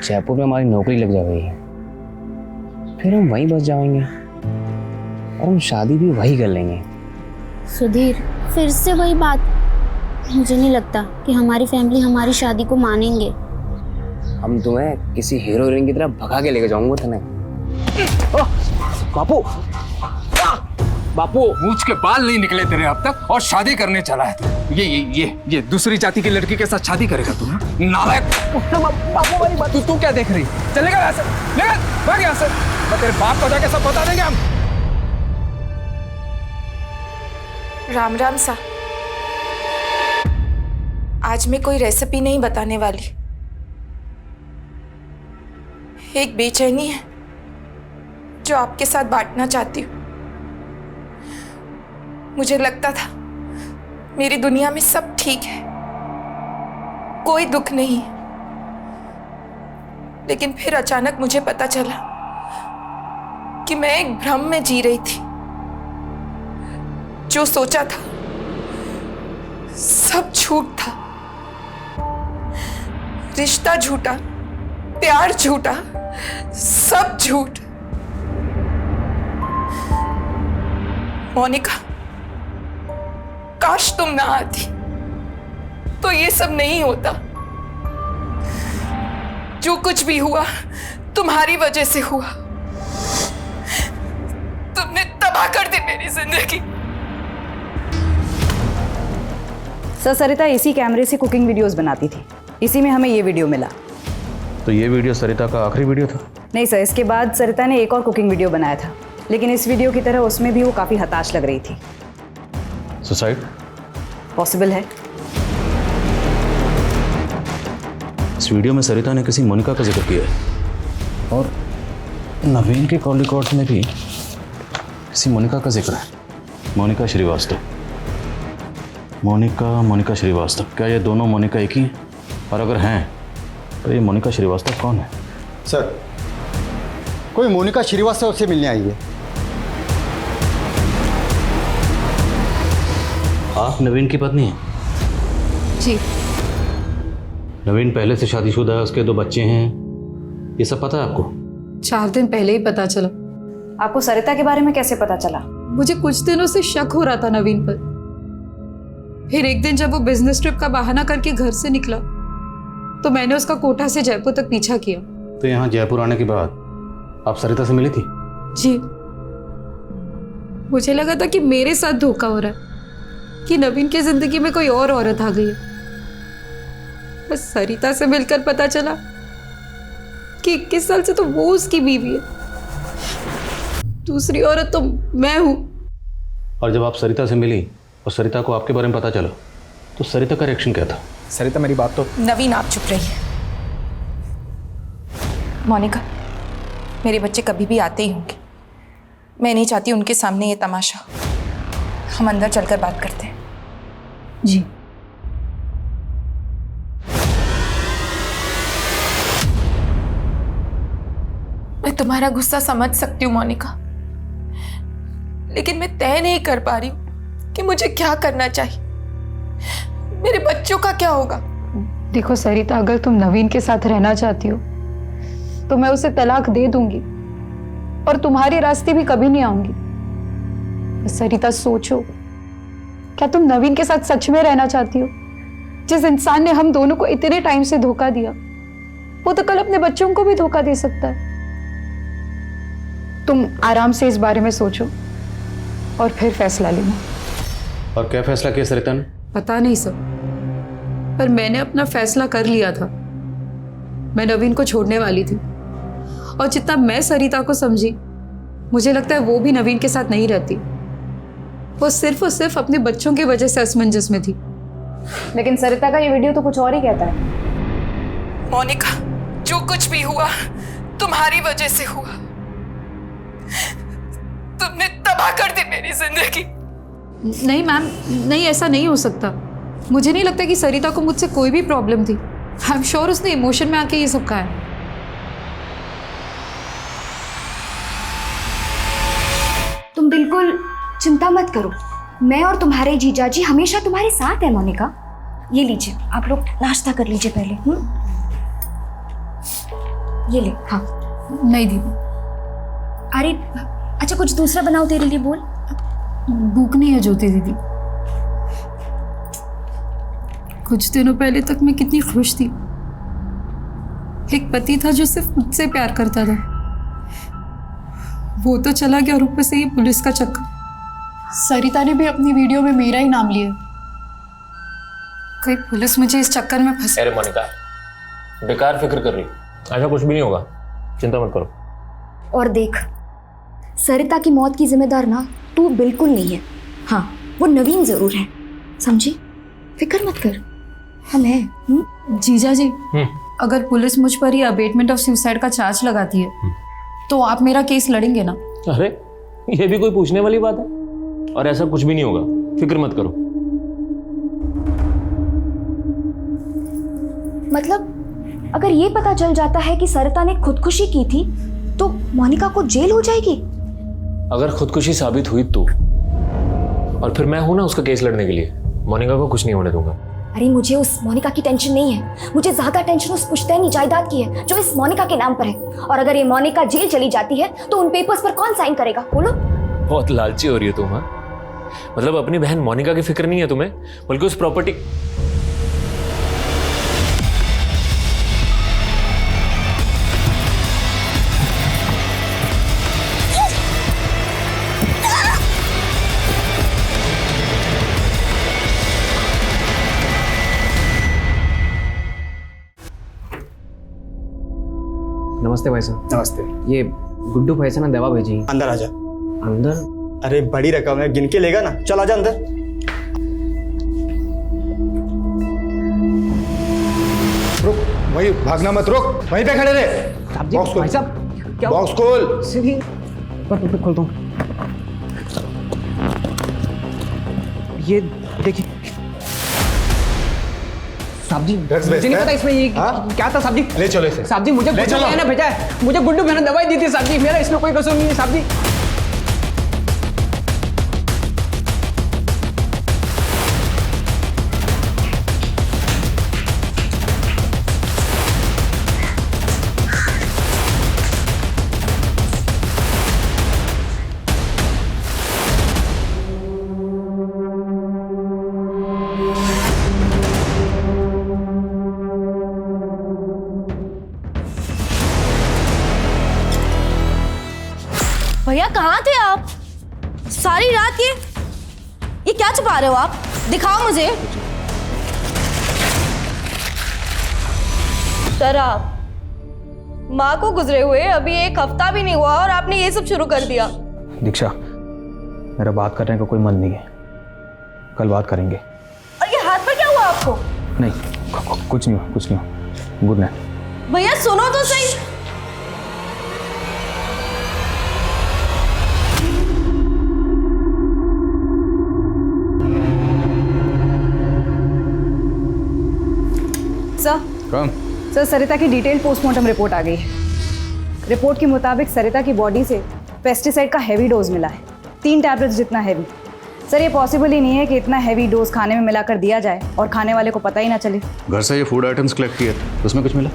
जयपुर में हमारी नौकरी लग जाएगी, फिर हम वहीं बस जाएंगे। और हम शादी भी वही कर लेंगे। सुधीर, फिर से वही बात। मुझे नहीं लगता कि हमारी फैमिली हमारी शादी को मानेंगे। हम तुम्हें किसी हीरो हीरोइन की तरह भगा के लेके जाऊंगा तुम्हें। बापू, बापू मूंछ के बाल नहीं निकले तेरे अब तक और शादी करने चला है। ये दूसरी जाति की लड़की के साथ शादी करेगा तू? नालायक। बापू वाली बात तू क्या देख रही? चलेगा यहाँ से, लेगा भाग यहाँ से। मैं तेरे बाप को जाके सब बता देंगे हम। राम राम सा। आज मैं कोई रेसिपी नहीं बताने वाली। एक बेचैनी है जो आपके साथ बांटना चाहती हूँ। मुझे लगता था मेरी दुनिया में सब ठीक है, कोई दुख नहीं है, लेकिन फिर अचानक मुझे पता चला कि मैं एक भ्रम में जी रही थी। जो सोचा था सब झूठ था। रिश्ता झूठा, प्यार झूठा, सब झूठ। मोनिका, काश तुम ना आती तो ये सब नहीं होता। जो कुछ भी हुआ तुम्हारी वजह से हुआ। तुमने तबाह कर दी मेरी जिंदगी। सर, सरिता इसी कैमरे से कुकिंग वीडियोस बनाती थी। इसी में हमें ये वीडियो मिला। तो ये वीडियो सरिता का आखिरी वीडियो था? नहीं सर, इसके बाद सरिता ने एक और कुकिंग वीडियो बनाया था, लेकिन इस वीडियो की तरह उसमें भी वो काफ़ी हताश लग रही थी। सुसाइड पॉसिबल है। इस वीडियो में सरिता ने किसी मोनिका का जिक्र किया है और नवीन के कॉल रिकॉर्ड में भी किसी मोनिका का जिक्र है। मोनिका श्रीवास्तव। मोनिका श्रीवास्तव। क्या ये दोनों मोनिका एक ही हैं? और अगर हैं तो ये मोनिका श्रीवास्तव कौन है? सर, कोई मोनिका श्रीवास्तव से मिलने आई है। आप नवीन की पत्नी हैं? जी। नवीन पहले से शादीशुदा है, उसके 2 बच्चे हैं, ये सब पता है आपको? 4 दिन पहले ही पता चला। आपको सरिता के बारे में कैसे पता चला? मुझे कुछ दिनों से शक हो रहा था नवीन पर। फिर एक दिन जब वो बिजनेस ट्रिप का बहाना करके घर से निकला तो मैंने उसका कोटा से जयपुर तक पीछा किया। तो यहाँ जयपुर आने के बाद आप सरिता से मिली थी? जी। मुझे लगा था कि मेरे साथ धोखा हो रहा है, कि नवीन की जिंदगी में कोई और औरत आ गई है। बस सरिता से मिलकर पता चला कि 21 साल से तो वो उसकी बीवी है। दूसरी औरत तो मैं हूं। और जब आप सरिता से मिली और सरिता को आपके बारे में पता चला तो सरिता का रिएक्शन क्या था? सरिता, मेरी बात तो। नवीन, आप चुप रहिए। मोनिका, मेरे बच्चे कभी भी आते ही होंगे। मैं नहीं चाहती उनके सामने ये तमाशा। हम अंदर चलकर बात करते हैं। जी। मैं तुम्हारा गुस्सा समझ सकती हूँ मोनिका, लेकिन मैं तय नहीं कर पा रही हूँ कि मुझे क्या करना चाहिए। मेरे बच्चों का क्या होगा? देखो सरिता, अगर तुम नवीन के साथ रहना चाहती हो तो मैं उसे तलाक दे दूंगी और तुम्हारे रास्ते भी कभी नहीं आऊंगी। सरिता सोचो, क्या तुम नवीन के साथ सच में रहना चाहती हो? जिस इंसान ने हम दोनों को इतने टाइम से धोखा दिया, वो तो कल अपने बच्चों को भी धोखा दे सकता है। तुम आराम से इस बारे में सोचो और फिर फैसला लेना। और क्या फैसला किया सरिता ने? पता नहीं सर, पर मैंने अपना फैसला कर लिया था। मैं नवीन को छोड़ने वाली थी और जितना मैं सरिता को समझी, मुझे लगता है वो भी नवीन के साथ नहीं रहती। वो सिर्फ और सिर्फ अपने बच्चों की वजह से असमंजस में थी। लेकिन सरिता का ये वीडियो तो कुछ और ही कहता है। मोनिका, जो कुछ भी हुआ तुम्हारी वजह से हुआ। तुमने तबाह कर दी मेरी जिंदगी। नहीं मैम, नहीं, ऐसा नहीं हो सकता। मुझे नहीं लगता कि सरिता को मुझसे कोई भी प्रॉब्लम थी। आई एम श्योर उसने इमोशन में आके ये सब कहा है। तुम बिल्कुल चिंता मत करो, मैं और तुम्हारे जीजा जी हमेशा तुम्हारे साथ है मोनिका। ये लीजिए, आप लोग नाश्ता कर लीजिए पहले। ये ले। हाँ। नहीं दीदी। अरे अच्छा कुछ दूसरा बनाओ तेरे लिए, बोल। भूख नहीं है ज्योति दीदी। कुछ दिनों पहले तक मैं कितनी खुश थी। एक पति था जो सिर्फ मुझसे प्यार करता था, वो तो चला गया और ऊपर से ये पुलिस का चक्कर। सरिता ने भी अपनी वीडियो में मेरा ही नाम लिया। कहीं पुलिस मुझे इस चक्कर में फंस। अरे मोनिका, बेकार फिक्र कर रही, ऐसा कुछ भी नहीं होगा, चिंता मत करो। और देख, सरिता की मौत की जिम्मेदार ना तू बिल्कुल नहीं है। हाँ, वो नवीन जरूर है, समझी? फिक्र मत कर, हम हैं। जीजा जी, अगर पुलिस मुझ पर ही अबेटमेंट ऑफ सुसाइड का चार्ज लगाती है तो आप मेरा केस लड़ेंगे ना? अरे ये भी कोई पूछने वाली बात है? और ऐसा कुछ भी नहीं होगा, फिक्र मत करो। मतलब अगर ये पता चल जाता है कि सरिता ने खुदकुशी की थी तो मोनिका को जेल हो जाएगी? अगर खुदकुशी साबित हुई तो, और फिर मैं हूं ना उसका केस लड़ने के लिए, मोनिका को कुछ नहीं होने दूंगा। अरे मुझे उस मोनिका की टेंशन नहीं है, मुझे ज्यादा टेंशन उस पुश्तैनी जायदाद की है जो इस मोनिका के नाम पर है। और अगर ये मोनिका जेल चली जाती है तो उन पेपर्स पर कौन साइन करेगा, बोलो? बहुत लालची हो रही है तुम। हाँ, मतलब अपनी बहन मोनिका की फिक्र नहीं है तुम्हें, बल्कि उस प्रॉपर्टी। नमस्ते भाई साहब। नमस्ते। ये गुड्डू भाई से ना दवा भेजी। अंदर आजा। अंदर? अरे बड़ी रकम है, गिन के लेगा ना, चल आजा अंदर। रुक, वही भागना मत, रुक वहीं पे खड़े रहे। बॉक्स खोल। भाई साहब क्या? बॉक्स खोल। सीधी पर खोलता हूँ। ये देखिए साहब जी, मुझे नहीं पता इसमें ये क्या था साहब जी। ले चलो इसे। साहब जी मुझे गुड्डू भैया ने भेजा है, मुझे गुड्डू भैया ने दवाई दी थी साहब जी, मेरा इसमें कोई कसूर नहीं है साहब जी। भैया कहाँ थे आप सारी रात? ये क्या छुपा रहे हो आप? दिखाओ मुझे। शराब माँ को गुजरे हुए अभी 1 हफ्ता भी नहीं हुआ और आपने ये सब शुरू कर दिया। दीक्षा, मेरा बात करने का कोई मन नहीं है, कल बात करेंगे। और ये हाथ पर क्या हुआ आपको? नहीं कुछ नहीं हुआ, कुछ नहीं हुआ। Good night. भैया सुनो तो सही। सर, सरिता की डिटेल पोस्टमार्टम रिपोर्ट आ गई है। रिपोर्ट के मुताबिक सरिता की बॉडी से पेस्टिसाइड का हैवी डोज मिला है, 3 टैबलेट्स जितना हैवी। सर, ये पॉसिबल ही नहीं है कि इतना हैवी डोज खाने में मिलाकर दिया जाए और खाने वाले को पता ही ना चले। घर से ये फूड आइटम्स कलेक्ट किए, उसमें कुछ मिला?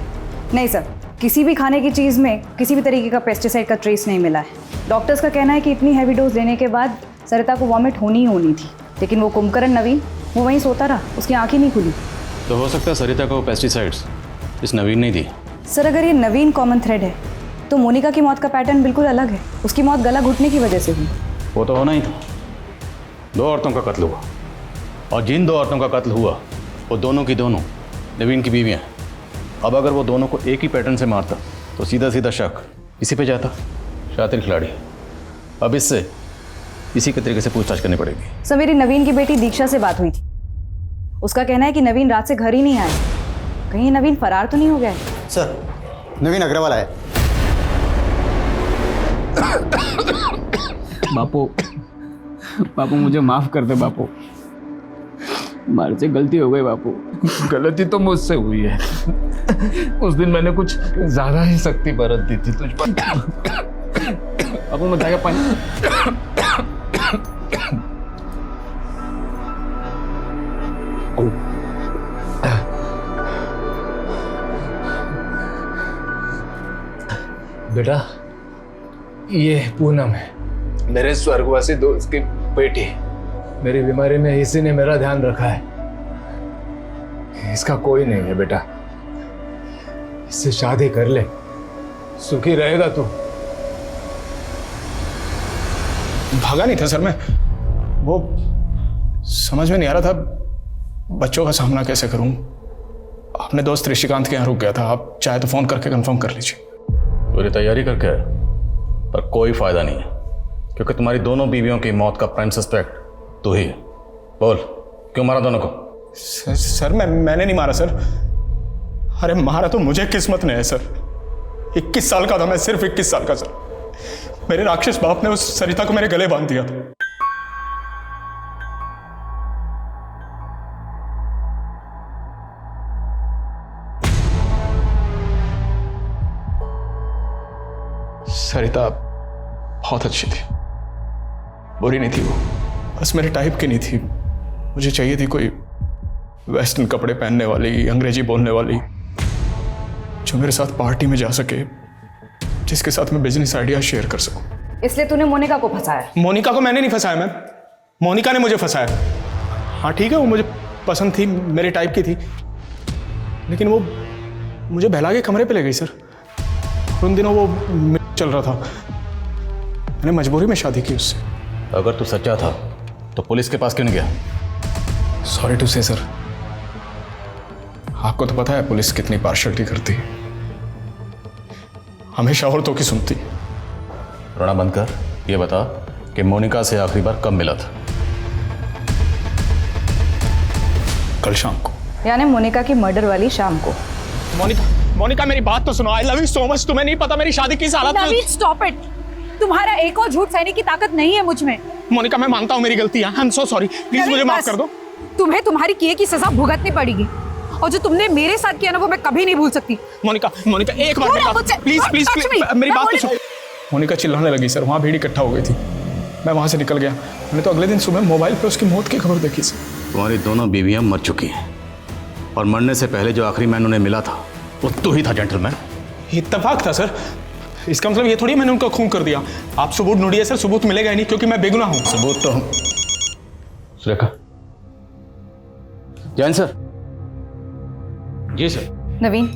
नहीं सर, किसी भी खाने की चीज़ में किसी भी तरीके का पेस्टिसाइड का ट्रेस नहीं मिला है। डॉक्टर्स का कहना है कि इतनी हैवी डोज लेने के बाद सरिता को वॉमिट होनी ही होनी थी, लेकिन वो कुंभकर्ण नवीन वो वहीं सोता रहा, उसकी आँखें नहीं खुली। तो हो सकता है सरिता को पेस्टिसाइड्स इस नवीन ने दी। सर, अगर ये नवीन कॉमन थ्रेड है तो मोनिका की मौत का पैटर्न बिल्कुल अलग है। उसकी मौत गला घुटने की वजह से हुई। वो तो होना ही था, 2 औरतों का कत्ल हुआ, और जिन 2 औरतों का कत्ल हुआ वो दोनों की दोनों नवीन की बीवियाँ। अब अगर वो दोनों को एक ही पैटर्न से मारता तो सीधा सीधा शक इसी पे जाता। शातिर खिलाड़ी। अब इससे इसी के तरीके से पूछताछ करनी पड़ेगी। सर, मेरी नवीन की बेटी दीक्षा से बात हुई थी। उसका कहना है कि नवीन रात से घर ही नहीं आया। कहीं नवीन फरार तो नहीं हो गया है? सर, नवीन अग्रवाल आया। बापू मुझे माफ कर दे बापू, हमारे से गलती हो गई बापू। गलती तो मुझसे हुई है। उस दिन मैंने कुछ ज्यादा ही सख्ती बरत दी थी तुझ पर। बापू मैं जाएगा पानी। बेटा, ये पूनम है, मेरे स्वर्गवासी दोस्त की बेटी। मेरी बीमारी में इसी ने मेरा ध्यान रखा है। इसका कोई नहीं है बेटा, इससे शादी कर ले, सुखी रहेगा तू। भागा नहीं था सर मैं, वो समझ में नहीं आ रहा था बच्चों का सामना कैसे करूं। अपने दोस्त ऋषिकांत के यहाँ रुक गया था, आप चाहे तो फोन करके कंफर्म कर लीजिए। पूरी तैयारी करके आए, पर कोई फायदा नहीं है, क्योंकि तुम्हारी दोनों बीवियों की मौत का प्राइम सस्पेक्ट तू ही है। बोल, क्यों मारा दोनों को? सर मैंने नहीं मारा सर। अरे मारा तो मुझे किस्मत ने है सर। 21 साल का था मैं, सिर्फ 21 साल का सर। मेरे राक्षस बाप ने उस सरिता को मेरे गले बांध दिया था। सरिता बहुत अच्छी थी, बुरी नहीं थी वो, बस मेरे टाइप की नहीं थी। मुझे चाहिए थी कोई वेस्टर्न कपड़े पहनने वाली, अंग्रेजी बोलने वाली, जो मेरे साथ पार्टी में जा सके, जिसके साथ मैं बिजनेस आइडिया शेयर कर सकूं। इसलिए तूने मोनिका को फंसाया? मोनिका को मैंने नहीं फंसाया मैम, मोनिका ने मुझे फंसाया। हाँ ठीक है, वो मुझे पसंद थी, मेरे टाइप की थी, लेकिन वो मुझे बहला के कमरे पे ले गई सर। उन दिनों वो चल रहा था, मैंने मजबूरी में शादी की उससे। अगर तू सच्चा था तो पुलिस के पास क्यों नहीं गया? सॉरी टू से सर, आपको तो पता है पुलिस कितनी पार्शलिटी करती है, हमेशा औरतों की सुनती। रोना बंद कर, ये बता कि मोनिका से आखिरी बार कब मिला था? कल शाम को। यानी मोनिका की मर्डर वाली शाम को। मोनिका मेरी बात तो सुनो। I love you so much. तुम्हें नहीं पता मेरी शादी किस हालत में। नवीन स्टॉप इट, तुम्हारा एक और झूठ सहने की ताकत नहीं है मुझ में। मोनिका मैं मानता हूँ मेरी गलती है, I am so sorry, please मुझे माफ कर दो। तुम्हें तुम्हारी किए की सजा भुगतनी पड़ेगी, और जो तुमने मेरे साथ किया ना वो मैं कभी नहीं भूल सकती। मोनिका एक बार प्लीज मेरी बात तो सुनो। मोनिका चिल्लाने लगी सर, वहाँ भीड़ इकट्ठा हो गई थी, मैं वहाँ से निकल गया। मैंने तो अगले दिन सुबह मोबाइल पे उसकी मौत की खबर देखी सर। तुम्हारी दोनों बीवियां मर चुकी हैं, और मरने से पहले जो आखिरी मैन उन्हें मिला था वो तू ही था जेंटलमैन। इत्तेफाक था सर, इसका मतलब ये थोड़ी मैंने उनका खून कर दिया। आप सबूत ढूंढिए सर, सबूत मिलेगा ही नहीं, क्योंकि मैं बेगुनाह हूँ। सबूत तो सुरेखा। जैन सर। जी सर। नवीन,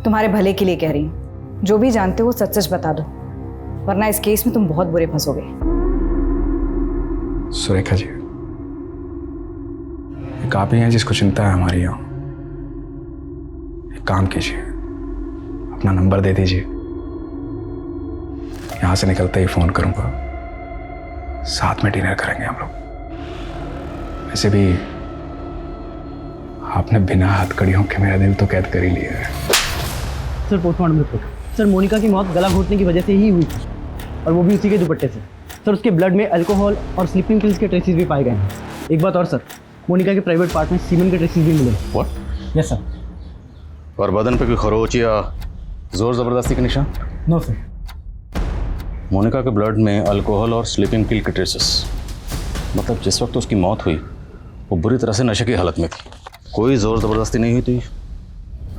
तुम्हारे भले के लिए कह रही हूँ, जो भी जानते हो सच सच बता दो, वरना इस केस में तुम बहुत बुरे फंसोगे। सुरेखा जी, एक आप ही हैं जिसको चिंता है हमारी यहाँ। एक काम कीजिए, अपना नंबर दे दीजिए, यहाँ से निकलते ही फोन करूंगा, साथ में डिनर करेंगे हम लोग। वैसे भी आपने बिना हथकड़ियों के मेरा दिल तो कैद कर ही लिया है। Sir postmortem report. Sir Monica की मौत गला घोटने की वजह से ही हुई थी, और वो भी उसी के दुपट्टे से। सर उसके ब्लड में अल्कोहल और स्लीपिंग पिल्स के ट्रेसेस भी पाए गए हैं। एक बात और सर, मोनिका के प्राइवेट पार्ट में सीमेंट के ट्रेसेस भी मिले। व्हाट? Yes sir. और बदन पे कोई खरोच या जोर जबरदस्ती के निशान? No sir. मोनिका के ब्लड में अल्कोहल और स्लीपिंग पिल के ट्रेसेस, मतलब जिस वक्त उसकी मौत हुई वो बुरी तरह से नशे की हालत में थी, कोई जोर जबरदस्ती नहीं हुई थी,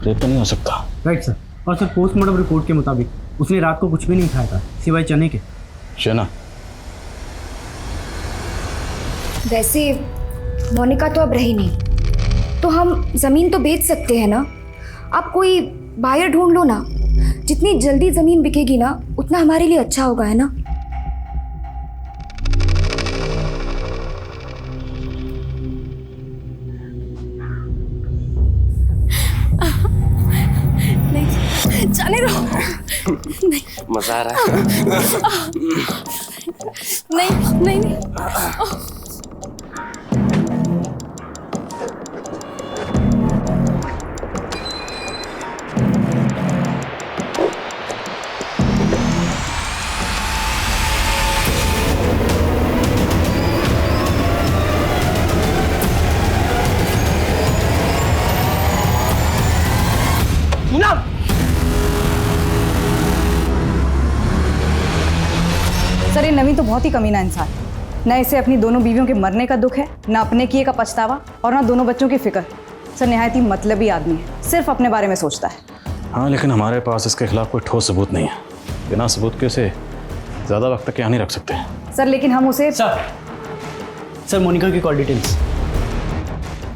रेप तो नहीं हो सकता। Right sir. और सर पोस्टमार्टम रिपोर्ट के मुताबिक उसने रात को कुछ भी नहीं खाया था सिवाय चने के। चना? वैसे मोनिका तो अब रही नहीं, तो हम जमीन तो बेच सकते हैं ना। आप कोई बायर ढूंढ लो ना, जितनी जल्दी जमीन बिकेगी ना उतना हमारे लिए अच्छा होगा, है ना। नहीं जाने दो। नहीं मजा आ रहा है। नहीं नहीं नहीं। सर ये नवीन तो बहुत ही कमीना इंसान, न इसे अपनी दोनों बीवियों के मरने का दुख है, न अपने किए का पछतावा, और न दोनों बच्चों की फिक्र। सर निहायत ही मतलबी आदमी है, सिर्फ अपने बारे में सोचता है। हाँ, लेकिन हमारे पास इसके खिलाफ कोई ठोस सबूत नहीं है। बिना सबूत के उसे ज़्यादा वक्त तक यहाँ नहीं रख सकते। सर लेकिन हम उसे सर मोनिका की कॉल डिटेल्स।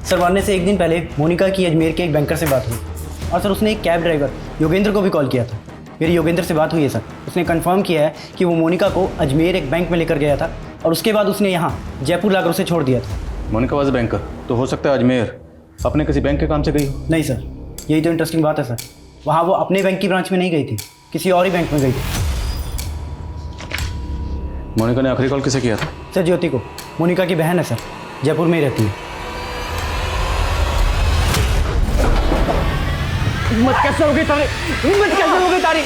सर वारने से एक दिन पहले मोनिका की अजमेर के एक बैंकर से बात हुई और सर उसने एक कैब ड्राइवर योगेंद्र को भी कॉल किया था। मेरी योगेंद्र से बात हुई है सर, उसने कंफर्म किया है कि वो मोनिका को अजमेर एक बैंक में लेकर गया था और उसके बाद उसने यहाँ जयपुर लाकर उसे छोड़ दिया था। मोनिका वाज बैंकर, तो हो सकता है अजमेर अपने किसी बैंक के काम से गई हो। नहीं सर, यही तो इंटरेस्टिंग बात है सर, वहाँ वो अपने बैंक की ब्रांच में नहीं गई थी, किसी और ही बैंक में गई थी। मोनिका ने आखिरी कॉल किसे किया था? सर ज्योति को, मोनिका की बहन है सर, जयपुर में ही रहती है। हिम्मत कैसे हो गई तारी, हिम्मत कैसे हो गई तारी?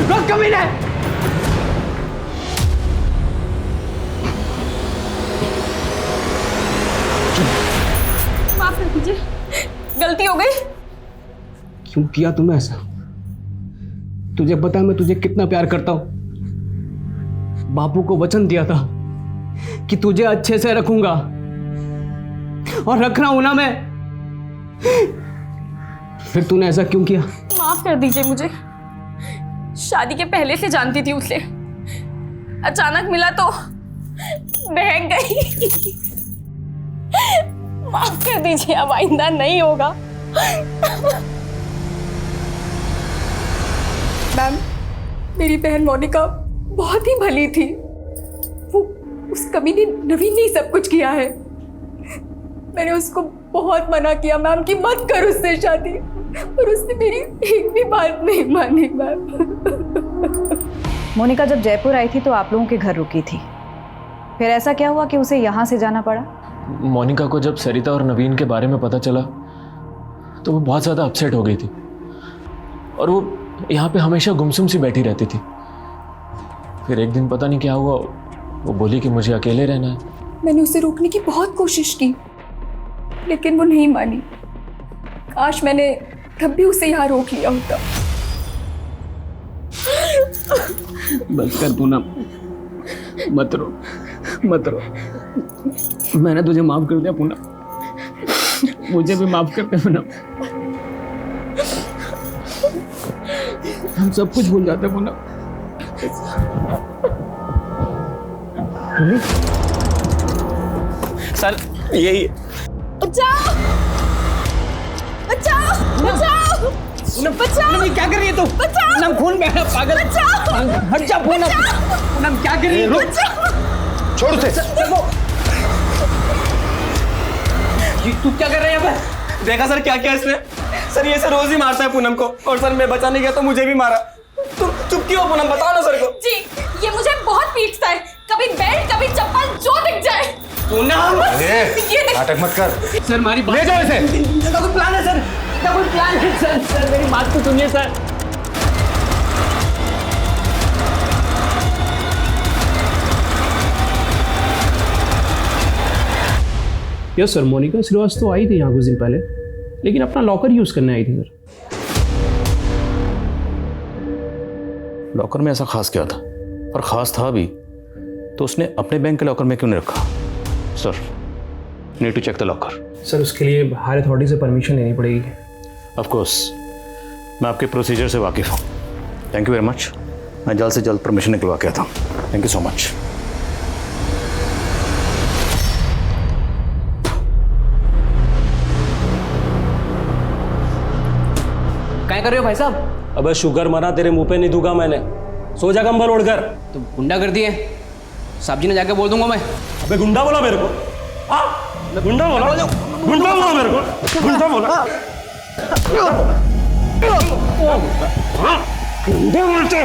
रोक कमीने! माफ कर दीजिए, गलती हो गई। क्यों किया तूने ऐसा? तुझे पता है मैं तुझे कितना प्यार करता हूं। बापू को वचन दिया था कि तुझे अच्छे से रखूंगा और रख रहा हूं ना मैं। फिर तूने ऐसा क्यों किया? माफ कर दीजिए मुझे, शादी के पहले से जानती थी उसे, अचानक मिला तो बहक गई। माफ कर दीजिए, अब आइंदा नहीं होगा। मैम, मेरी बहन मोनिका बहुत ही भली थी, वो उस कमीने नवीन ने सब कुछ किया है। मैंने उसको बहुत मना किया मैम कि मत कर उससे शादी, पर उसने मेरी एक भी बात नहीं मानी मैम। मोनिका जब जयपुर आई थी तो आप लोगों के घर रुकी थी, फिर ऐसा क्या हुआ कि उसे यहाँ से जाना पड़ा? मोनिका को जब सरिता और नवीन के बारे में पता चला तो वो बहुत ज़्यादा अपसेट हो गई थी और वो यहाँ पे हमेशा गुमसुम सी बैठी रहती थी। फिर एक दिन पता नहीं क्या हुआ, वो बोली कि मुझे अकेले रहना है। मैंने उसे रोकने की बहुत कोशिश की, लेकिन वो नहीं मानी। काश मैंने तब भी उसे यहाँ रोक लिया होता। बस कर पूनम, मत रो, मत रो। मैंने तुझे माफ कर दिया पूनम, मुझे भी माफ कर दे पूनम। हम सब कुछ भूल जाते हैं पूनम। सर यही बचाओ, बचाओ, बचाओ, बचाओ। क्या कर रही है तू? बचाओ। पूनम खून बह रहा है, पागल। बचाओ। हट जा पूनम। पूनम क्या कर रही है? छोड़ उसे। तू क्या कर रहा है यहाँ पे? देखा सर क्या किया इसने? सर ये सर रोज ही मारता है पूनम को, और सर मैं बचाने गया तो मुझे भी मारा। तुम चुप क्यों हो पूनम, बताओ ना सर को। जी, ये मुझे बहुत पीटता है, कभी बेल्ट कभी चप्पल जो दिख जाए। पूनम, ये देख। नाटक मत कर। सर हमारी बात ले जाओ इसे। इसका कोई प्लान है सर, इसका कोई प्लान है सर। सर मेरी बात तो सुनिए sir. Yes sir, Monika Srivastava आई थी यहाँ कुछ दिन पहले, लेकिन अपना लॉकर यूज करने आई थी सर। लॉकर में ऐसा खास क्या था? और खास था भी तो उसने अपने बैंक के लॉकर में क्यों नहीं रखा? Sir need to check the locker. Sir उसके लिए हायर अथॉरिटी से परमिशन लेनी पड़ेगी। ऑफ कोर्स, मैं आपके प्रोसीजर से वाकिफ़ हूँ। Thank you very much. मैं जल्द से जल्द परमिशन निकलवा के आता हूँ। Thank you so much. क्या कर रहे हो भाई साहब? अबे शुगर मना, तेरे मुंह पे नहीं दूंगा मैंने। सो जा कंबल ओढ़कर। तो गुंडा कर दिए, साहब जी ने जाके बोल दूंगा मैं। अबे गुंडा बोला मेरे को? हाँ गुंडा बोला, गुंडा बोला मेरे को, गुंडा बोला। गुंडा बोलते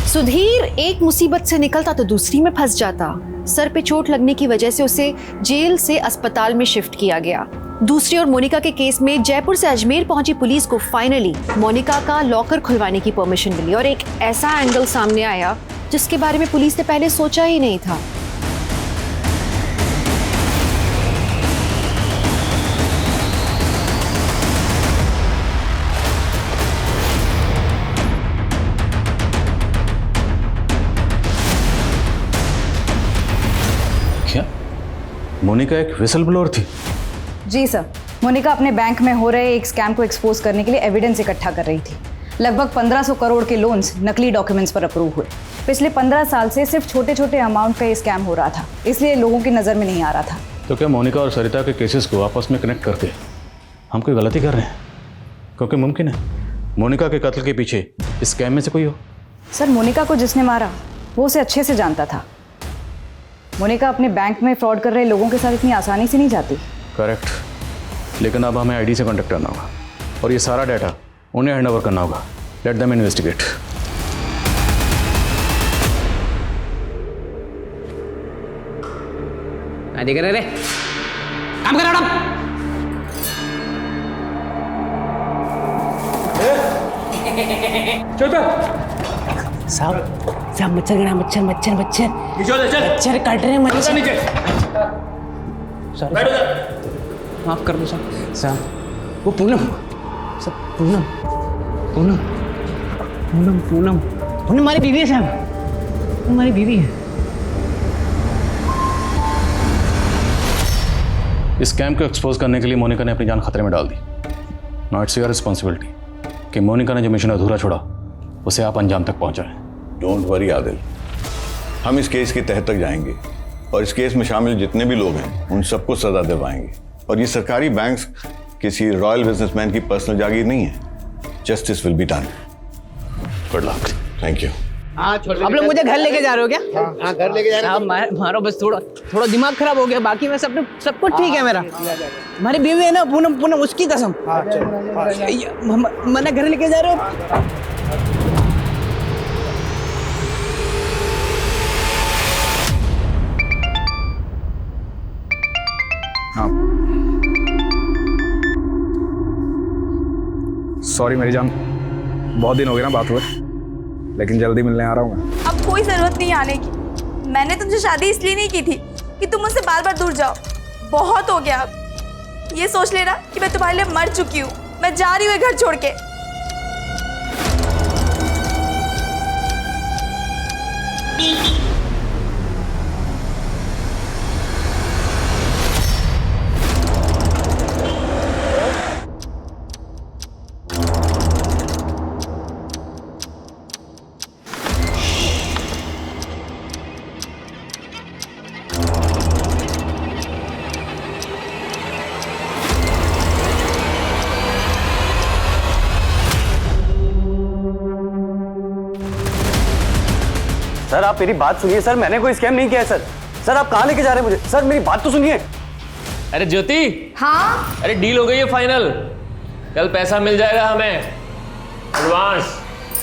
सुधीर एक मुसीबत से निकलता तो दूसरी में फंस जाता। सर पे चोट लगने की वजह से उसे जेल से अस्पताल में शिफ्ट किया गया। दूसरी ओर मोनिका के केस में जयपुर से अजमेर पहुंची पुलिस को फाइनली मोनिका का लॉकर खुलवाने की परमिशन मिली और एक ऐसा एंगल सामने आया जिसके बारे में पुलिस ने पहले सोचा ही नहीं था। मोनिका एक विसल ब्लोअर थी? जी सर, मोनिका अपने बैंक में हो रहे एक स्कैम को एक्सपोज करने के लिए एविडेंस इकट्ठा कर रही थी। लगभग 1500 करोड़ के लोन्स नकली डॉक्यूमेंट्स पर अप्रूव हुए। पिछले 15 साल से सिर्फ छोटे छोटे अमाउंट का ये स्कैम हो रहा था, इसलिए लोगों की नज़र में नहीं आ रहा था। तो क्या मोनिका और सरिता के केसेस को आपस में कनेक्ट करके हम कोई गलती कर रहे हैं? क्योंकि मुमकिन है मोनिका के कत्ल के पीछे इस स्कैम में से कोई हो। सर, मोनिका को जिसने मारा वो उसे अच्छे से जानता था। मोनिका अपने बैंक में फ्रॉड कर रहे लोगों के साथ इतनी आसानी से नहीं जाती। करेक्ट, लेकिन अब हमें आईडी से कांटेक्ट करना होगा और ये सारा डाटा उन्हें हैंड ओवर करना होगा। Let them investigate. देख रहे रे, काम कर रहा साहब साहब मच्छर गड़ा, मच्छर मच्छर मच्छर मच्छर काट रहे हैं मच्छर। माफ कर दो साहब। साहब वो पूनम, सब पूनम पूनम पूनम पूनम पूनम हमारी बीवी है साहब, हमारी बीवी है। इस स्कैम को एक्सपोज करने के लिए मोनिका ने अपनी जान खतरे में डाल दी। नाउ इट्स योर रिस्पॉन्सिबिलिटी कि मोनिका ने जो मिशन अधूरा छोड़ा उसे आप अंजाम तक पहुंचाएं। डोंट वरी आदिल, हम इस केस के तह तक जाएंगे और इस केस में शामिल जितने भी लोग हैं उन सबको सजा दिलवाएंगे। और ये सरकारी बैंक्स किसी रॉयल बिजनेसमैन की पर्सनल जागीर नहीं है। Justice will be done. Good luck. Thank you. आप लोग मुझे घर लेके जा रहे हो क्या? हाँ, घर लेके जा रहे हैं। मारो बस थोड़ा दिमाग खराब हो गया, बाकी में सब कुछ ठीक है मेरा। हमारी बीवी है ना पूनम, पूनम उसकी कसम मैंने घर लेके जा रहे हो। सॉरी मेरी जान, बहुत दिन हो गए ना बात हुए, लेकिन जल्दी मिलने आ रहा हूँ मैं। अब कोई जरूरत नहीं आने की। मैंने तुमसे शादी इसलिए नहीं की थी कि तुम मुझसे बार बार दूर जाओ। बहुत हो गया अब। ये सोच लेना कि मैं तुम्हारे लिए मर चुकी हूँ। मैं जा रही हूँ घर छोड़ के। सर आप मेरी बात सुनिए सर, मैंने कोई स्कैम नहीं किया है सर। सर आप कहाँ लेके जा रहे हैं मुझे? सर मेरी बात तो सुनिए। अरे ज्योति, हाँ अरे डील हो गई है फाइनल, कल पैसा मिल जाएगा हमें एडवांस।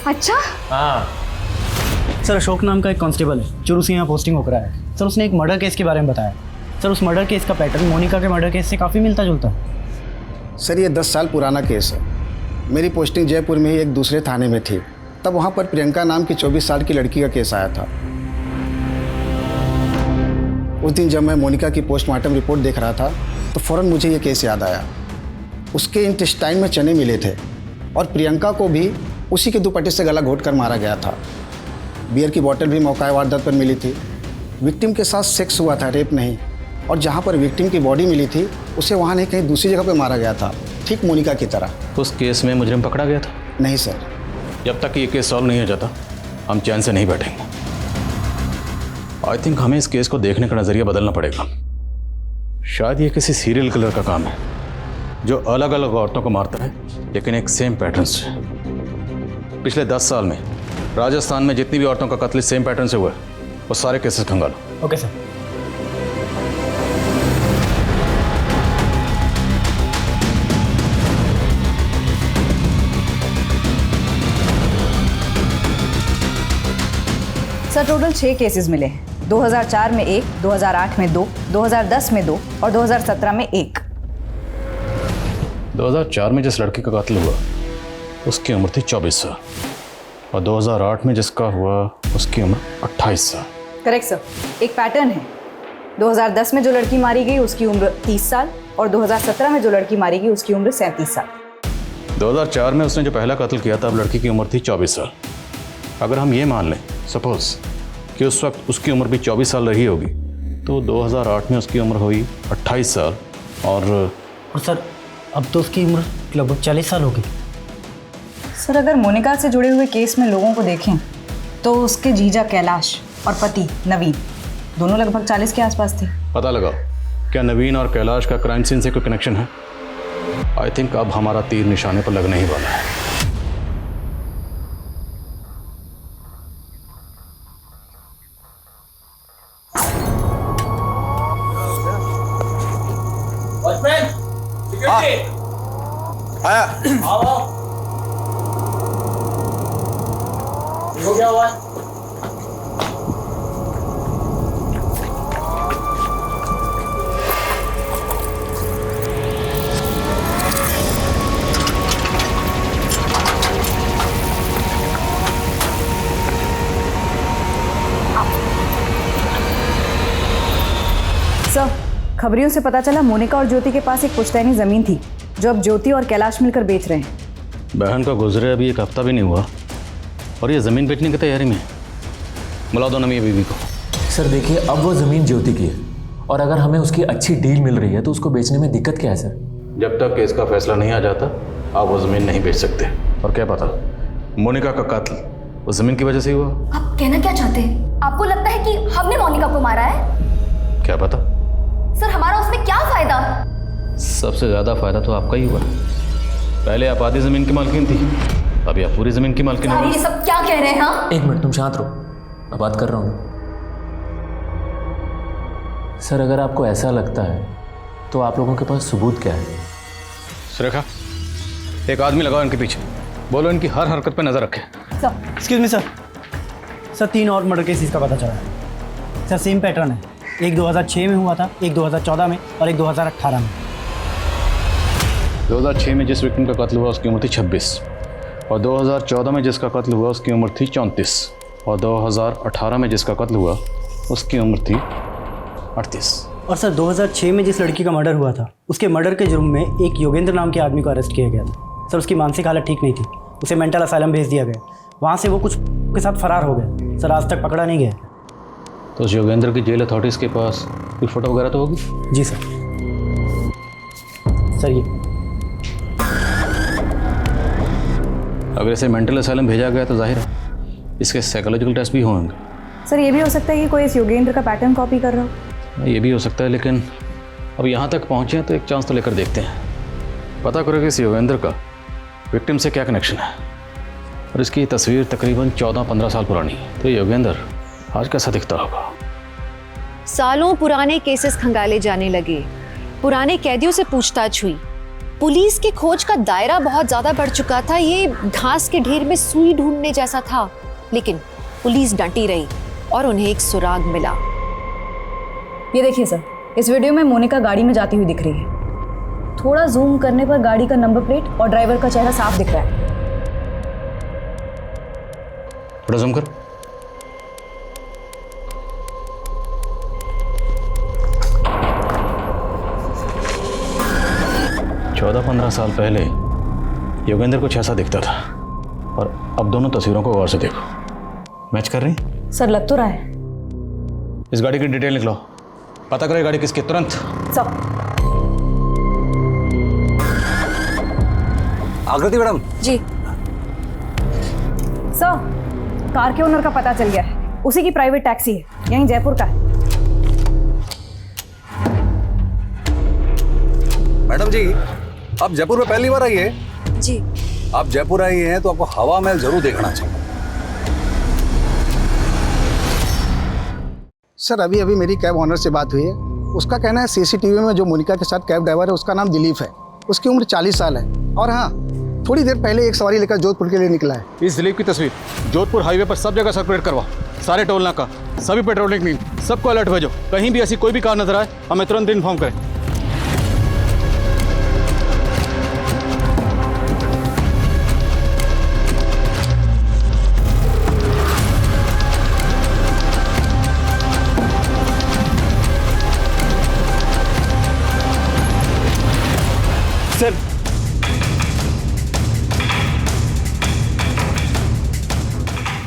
अच्छा हाँ सर, अशोक नाम का एक कांस्टेबल है जो उसी यहाँ पोस्टिंग होकर आया है। सर उसने एक मर्डर केस के बारे में बताया। सर उस मर्डर केस का पैटर्न मोनिका के मर्डर केस से काफ़ी मिलता जुलता है। सर ये 10 साल पुराना केस है। मेरी पोस्टिंग जयपुर में ही एक दूसरे थाने में थी, तब वहाँ पर प्रियंका नाम की 24 साल की लड़की का केस आया था। उस दिन जब मैं मोनिका की पोस्टमार्टम रिपोर्ट देख रहा था तो फ़ौरन मुझे ये केस याद आया। उसके इंटेस्टाइन में चने मिले थे और प्रियंका को भी उसी के दुपट्टे से गला घोट कर मारा गया था। बियर की बोतल भी मौका वारदात पर मिली थी। विक्टिम के साथ सेक्स हुआ था, रेप नहीं। और जहाँ पर विक्टिम की बॉडी मिली थी उसे वहाँ नहीं कहीं दूसरी जगह पर मारा गया था, ठीक मोनिका की तरह। उस केस में मुजरिम पकड़ा गया था? नहीं सर। जब तक ये केस सॉल्व नहीं हो जाता हम चैन से नहीं बैठेंगे। आई थिंक हमें इस केस को देखने का नज़रिया बदलना पड़ेगा। शायद ये किसी सीरियल किलर का काम है जो अलग अलग औरतों को मारता है लेकिन एक सेम पैटर्न से। पिछले 10 साल में राजस्थान में जितनी भी औरतों का कत्ल सेम पैटर्न से हुआ है वो सारे केसेस खंगालो। Okay sir. Sir total 6 cases मिले हैं। 2004 में 1, 2008 में 2, 2010 में 2 और 2017 में 1। 2004 में जिस लड़की का कत्ल हुआ उसकी उम्र थी 24 साल और 2008 में जिसका हुआ उसकी उम्र 28 साल। Correct sir. एक पैटर्न है। 2010 में जो लड़की मारी गई उसकी उम्र 30 साल और 2017 में जो लड़की मारी गई उसकी उम्र 37 साल। 2004 में उसने जो पहला कत्ल किया था अब लड़की की उम्र थी 24 साल। अगर हम ये मान लें सपोज कि उस वक्त उसकी उम्र भी 24 साल रही होगी तो 2008 में उसकी उम्र हुई 28 साल और सर अब तो उसकी उम्र लगभग 40 साल होगी। सर अगर मोनिका से जुड़े हुए केस में लोगों को देखें तो उसके जीजा कैलाश और पति नवीन दोनों लगभग 40 के आसपास थे। पता लगाओ क्या नवीन और कैलाश का क्राइम सीन से कोई कनेक्शन है? आई थिंक अब हमारा तीर निशाने पर लगने ही वाला है। आया हो गया हुआ सर खबरियों से पता चला मोनिका और ज्योति के पास एक पुश्तैनी ज़मीन थी जो अब ज्योति और कैलाश मिलकर बेच रहे हैं। बहन का गुजरे अभी एक हफ्ता भी नहीं हुआ और ये ज़मीन बेचने की तैयारी में। बुला दो ना मेरी बीवी को। सर देखिए, अब वो ज़मीन ज्योति की है और अगर हमें उसकी अच्छी डील मिल रही है तो उसको बेचने में दिक्कत क्या है सर? जब तक केस का फैसला नहीं आ जाता आप वो ज़मीन नहीं बेच सकते। और क्या पता मोनिका का कत्ल उस ज़मीन की वजह से हुआ। आप कहना क्या चाहते हैं? आपको लगता है कि हमने मोनिका को मारा है? क्या पता। सर हमारा उसमें क्या फायदा? सबसे ज़्यादा फायदा तो आपका ही हुआ। पहले आप आधी ज़मीन की मालकिन थी, अभी आप पूरी ज़मीन की मालकिन हो। ये सब क्या कह रहे हैं? हाँ एक मिनट तुम शांत रहो, मैं बात कर रहा हूँ। सर अगर आपको ऐसा लगता है तो आप लोगों के पास सबूत क्या है? सुरेखा एक आदमी लगाओ इनके पीछे, बोलो इनकी हर हरकत पे नज़र रखें। सर एक्सक्यूज मी सर, 3 और मर्डर केसेस का पता चला है सर। सेम पैटर्न है, एक 2006 में हुआ था, एक 2014 में और एक 2018 में। 2006 में जिस विक्टिम का कत्ल हुआ उसकी उम्र थी 26 और 2014 में जिसका कत्ल हुआ उसकी उम्र थी 34 और 2018 में जिसका कत्ल हुआ उसकी उम्र थी 38। और सर 2006 में जिस लड़की का मर्डर हुआ था उसके मर्डर के जुर्म में एक योगेंद्र नाम के आदमी को अरेस्ट किया गया था। सर उसकी मानसिक हालत ठीक नहीं थी, उसे मेंटल असाइलम भेज दिया गया। वहाँ से वो कुछ के साथ फरार हो गया। सर आज तक पकड़ा नहीं गया। तो उस योगेंद्र की जेल अथॉरिटीज़ के पास कोई फ़ोटो वगैरह तो होगी? जी सर। सर ये अगर इसे मेंटल असाइलम भेजा गया तो जाहिर है इसके साइकोलॉजिकल टेस्ट भी होंगे। सर ये भी हो सकता है कि कोई इस योगेंद्र का पैटर्न कॉपी कर रहा हो। ये भी हो सकता है, लेकिन अब यहाँ तक पहुँचे हैं तो एक चांस तो लेकर देखते हैं। पता करो कि इस योगेंद्र का विक्टिम से क्या कनेक्शन है। और इसकी तस्वीर तकरीबन 14-15 साल पुरानी है, तो योगेंद्र आज कैसा दिखता होगा। सालों पुराने केसेस खंगाले जाने लगे, पुराने कैदियों से पूछताछ हुई, पुलिस की खोज का दायरा बहुत ज्यादा बढ़ चुका था। ये घास के ढेर में सुई ढूंढने जैसा था, लेकिन पुलिस डटी रही और उन्हें एक सुराग मिला। ये देखिए सर, इस वीडियो में मोनिका गाड़ी में जाती हुई दिख रही है। थोड़ा जूम करने पर गाड़ी का नंबर प्लेट और ड्राइवर का चेहरा साफ दिख रहा है। थोड़ा जूम कर। चौदह 15 साल पहले योगेंद्र कुछ ऐसा दिखता था और अब दोनों तस्वीरों को गौर से देखो, मैच कर रही? सर लग तो रहा है। इस गाड़ी की डिटेल निकलो, पता करो ये गाड़ी किसकी, तुरंत। सब आकृति मैडम। जी सर, कार के ओनर का पता चल गया है, उसी की प्राइवेट टैक्सी है, यहीं जयपुर का है। मैडम जी आप जयपुर में पहली बार आई है? जी। आप जयपुर आई हैं तो आपको हवा महल जरूर देखना चाहिए। सर अभी अभी मेरी कैब ऑनर से बात हुई है। उसका कहना है सीसीटीवी में जो मोनिका के साथ कैब ड्राइवर है उसका नाम दिलीप है, उसकी उम्र 40 साल है और हाँ थोड़ी देर पहले एक सवारी लेकर जोधपुर के लिए निकला है। इस दिलीप की तस्वीर जोधपुर हाईवे पर सब जगह सर्कुलेट करवा, सारे टोल नाका, सभी पेट्रोलिंग टीम, सबको अलर्ट भेजो। कहीं भी ऐसी कोई भी कार नजर आए हमें तुरंत इन्फॉर्म करें। सर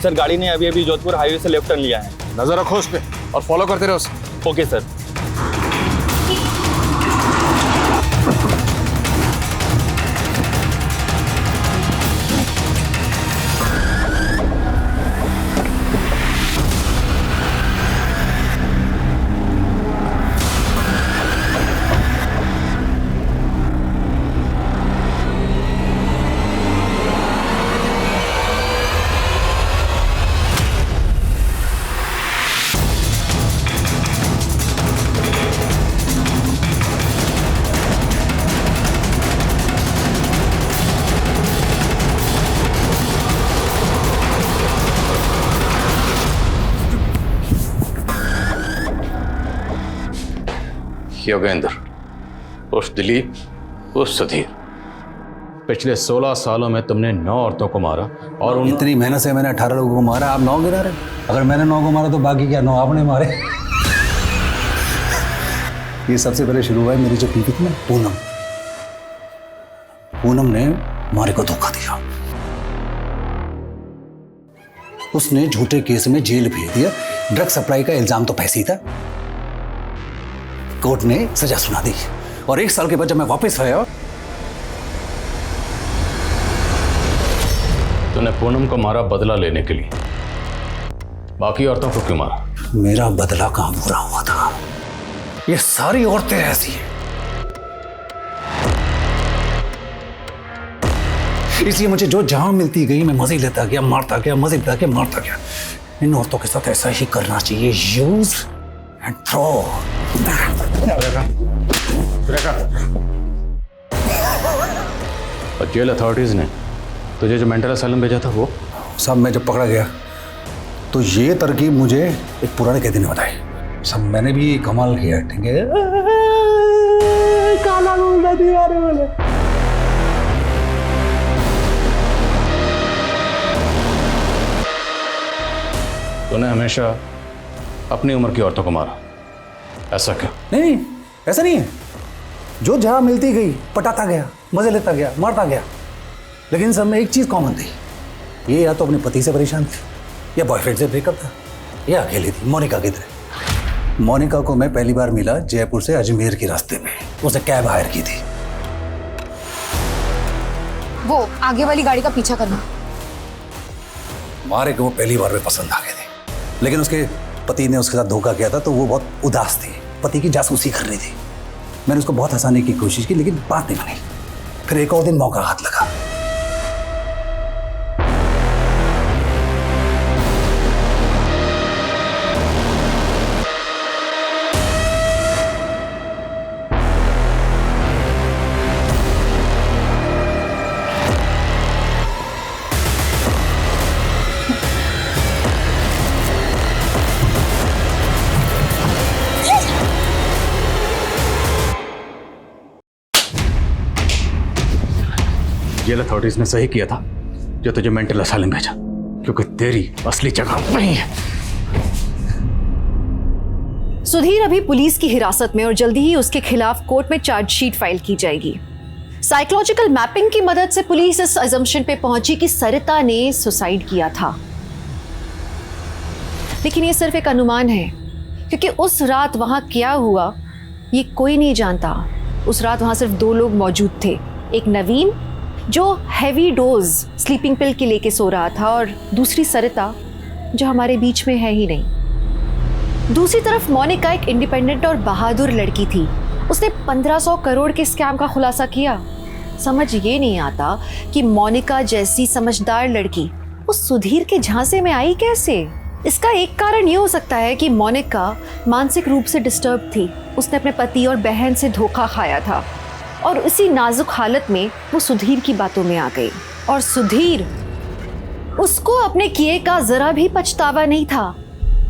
सर गाड़ी ने अभी अभी जोधपुर हाईवे से लेफ्ट टर्न लिया है। नजर रखो उस पे और फॉलो करते रहो उसे। Okay sir. योगेंद्र उस दिलीप उस सुधीर, पिछले 16 सालों में तुमने 9 औरतों को मारा और इतनी मेहनत से मैंने 18 लोगों को मारा, आप 9 गिरा रहे। अगर मैंने 9 को मारा तो बाकी क्या 9 आपने मारे। ये सबसे पहले शुरू हुआ है मेरी जो बीवी थी ना पूनम। पूनम ने मारे को धोखा दिया, उसने झूठे केस में जेल भेज दिया। ड्रग सप्लाई का इल्जाम तो पैसे ही था। कोर्ट ने सजा सुना दी और 1 साल के बाद जब मैं वापस आया, तूने पूनम को मारा बदला लेने के लिए, बाकी औरतों को क्यों मारा? मेरा बदला कहां पूरा हुआ था। ये सारी औरतें ऐसी हैं, इसलिए मुझे जो जहां मिलती गई मैं मजे लेता गया, मारता गया, मजे लेता गया, मारता गया। इन औरतों के साथ ऐसा ही करना चाहिए, यूज एंड थ्रो। और जेल अथॉरिटीज ने तुझे जो मेंटल असाइलम भेजा था वो सब मैं जब पकड़ा गया तो ये तरकीब मुझे एक पुराने कैदी ने बताई। सब मैंने भी कमाल किया, ठीक है। काला बोला दीवार बोले। तूने हमेशा अपनी उम्र की औरतों को मारा, ऐसा क्यों? नहीं, ऐसा नहीं है। जो जहां मिलती गई पटाता गया, मजे लेता गया, मारता गया। लेकिन सब में एक चीज कॉमन थी, ये या तो अपने पति से परेशान थी, या बॉयफ्रेंड से ब्रेकअप था, या अकेली थी। मोनिका किधर? मोनिका को मैं पहली बार मिला जयपुर से अजमेर के रास्ते में। उसने कैब हायर की थी। वो आगे वाली गाड़ी का पीछा करना। मारे को वो पहली बार में पसंद आ गए थे, लेकिन उसके पति ने उसके साथ धोखा किया था तो वो बहुत उदास थी, पति की जासूसी कर रही थी। मैंने उसको बहुत हंसाने की कोशिश की लेकिन बात नहीं बनी। फिर एक और दिन मौका हाथ लगा। जेल अथॉरिटीज ने सही किया था जो तुझे मेंटल असाइलम भेजा, क्योंकि तेरी असली जगह वहीं है। सुधीर अभी पुलिस की हिरासत में और जल्दी ही उसके खिलाफ कोर्ट में चार्जशीट फाइल की जाएगी। साइकोलॉजिकल मैपिंग की मदद से पुलिस इस अजम्पशन पे पहुंची कि सरिता ने सुसाइड किया था, लेकिन ये सिर्फ एक अनुमान है, क्योंकि उस रात वहां क्या हुआ ये कोई नहीं जानता। उस रात वहां सिर्फ 2 लोग मौजूद थे, एक नवीन जो हैवी डोज स्लीपिंग पिल की लेके सो रहा था, और दूसरी सरिता जो हमारे बीच में है ही नहीं। दूसरी तरफ मोनिका एक इंडिपेंडेंट और बहादुर लड़की थी। उसने 1500 करोड़ के स्कैम का खुलासा किया। समझ ये नहीं आता कि मोनिका जैसी समझदार लड़की उस सुधीर के झांसे में आई कैसे। इसका एक कारण ये हो सकता है कि मोनिका मानसिक रूप से डिस्टर्ब थी। उसने अपने पति और बहन से धोखा खाया था और उसी नाजुक हालत में वो सुधीर की बातों में आ गई। और सुधीर, उसको अपने किए का जरा भी पछतावा नहीं था।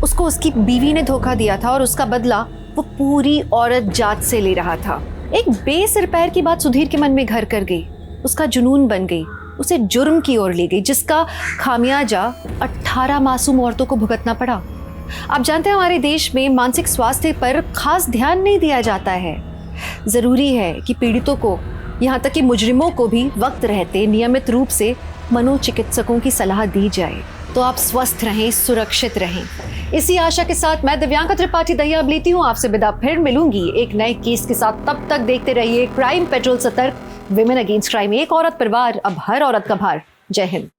उसको उसकी बीवी ने धोखा दिया था और उसका बदला वो पूरी औरत जात से ले रहा था। एक बेसिर पैर की बात सुधीर के मन में घर कर गई, उसका जुनून बन गई, उसे जुर्म की ओर ले गई, जिसका खामियाजा 18 मासूम औरतों को भुगतना पड़ा। आप जानते हैं हमारे देश में मानसिक स्वास्थ्य पर खास ध्यान नहीं दिया जाता है। जरूरी है कि पीड़ितों को, यहाँ तक कि मुजरिमों को भी वक्त रहते नियमित रूप से मनोचिकित्सकों की सलाह दी जाए। तो आप स्वस्थ रहें, सुरक्षित रहें। इसी आशा के साथ मैं दिव्यांका त्रिपाठी दहिया अब लेती हूँ आपसे विदा। फिर मिलूंगी एक नए केस के साथ। तब तक देखते रहिए क्राइम पेट्रोल, सतर्क, विमेन अगेंस्ट क्राइम। एक औरत पर वार, अब हर औरत का भार। जय हिंद।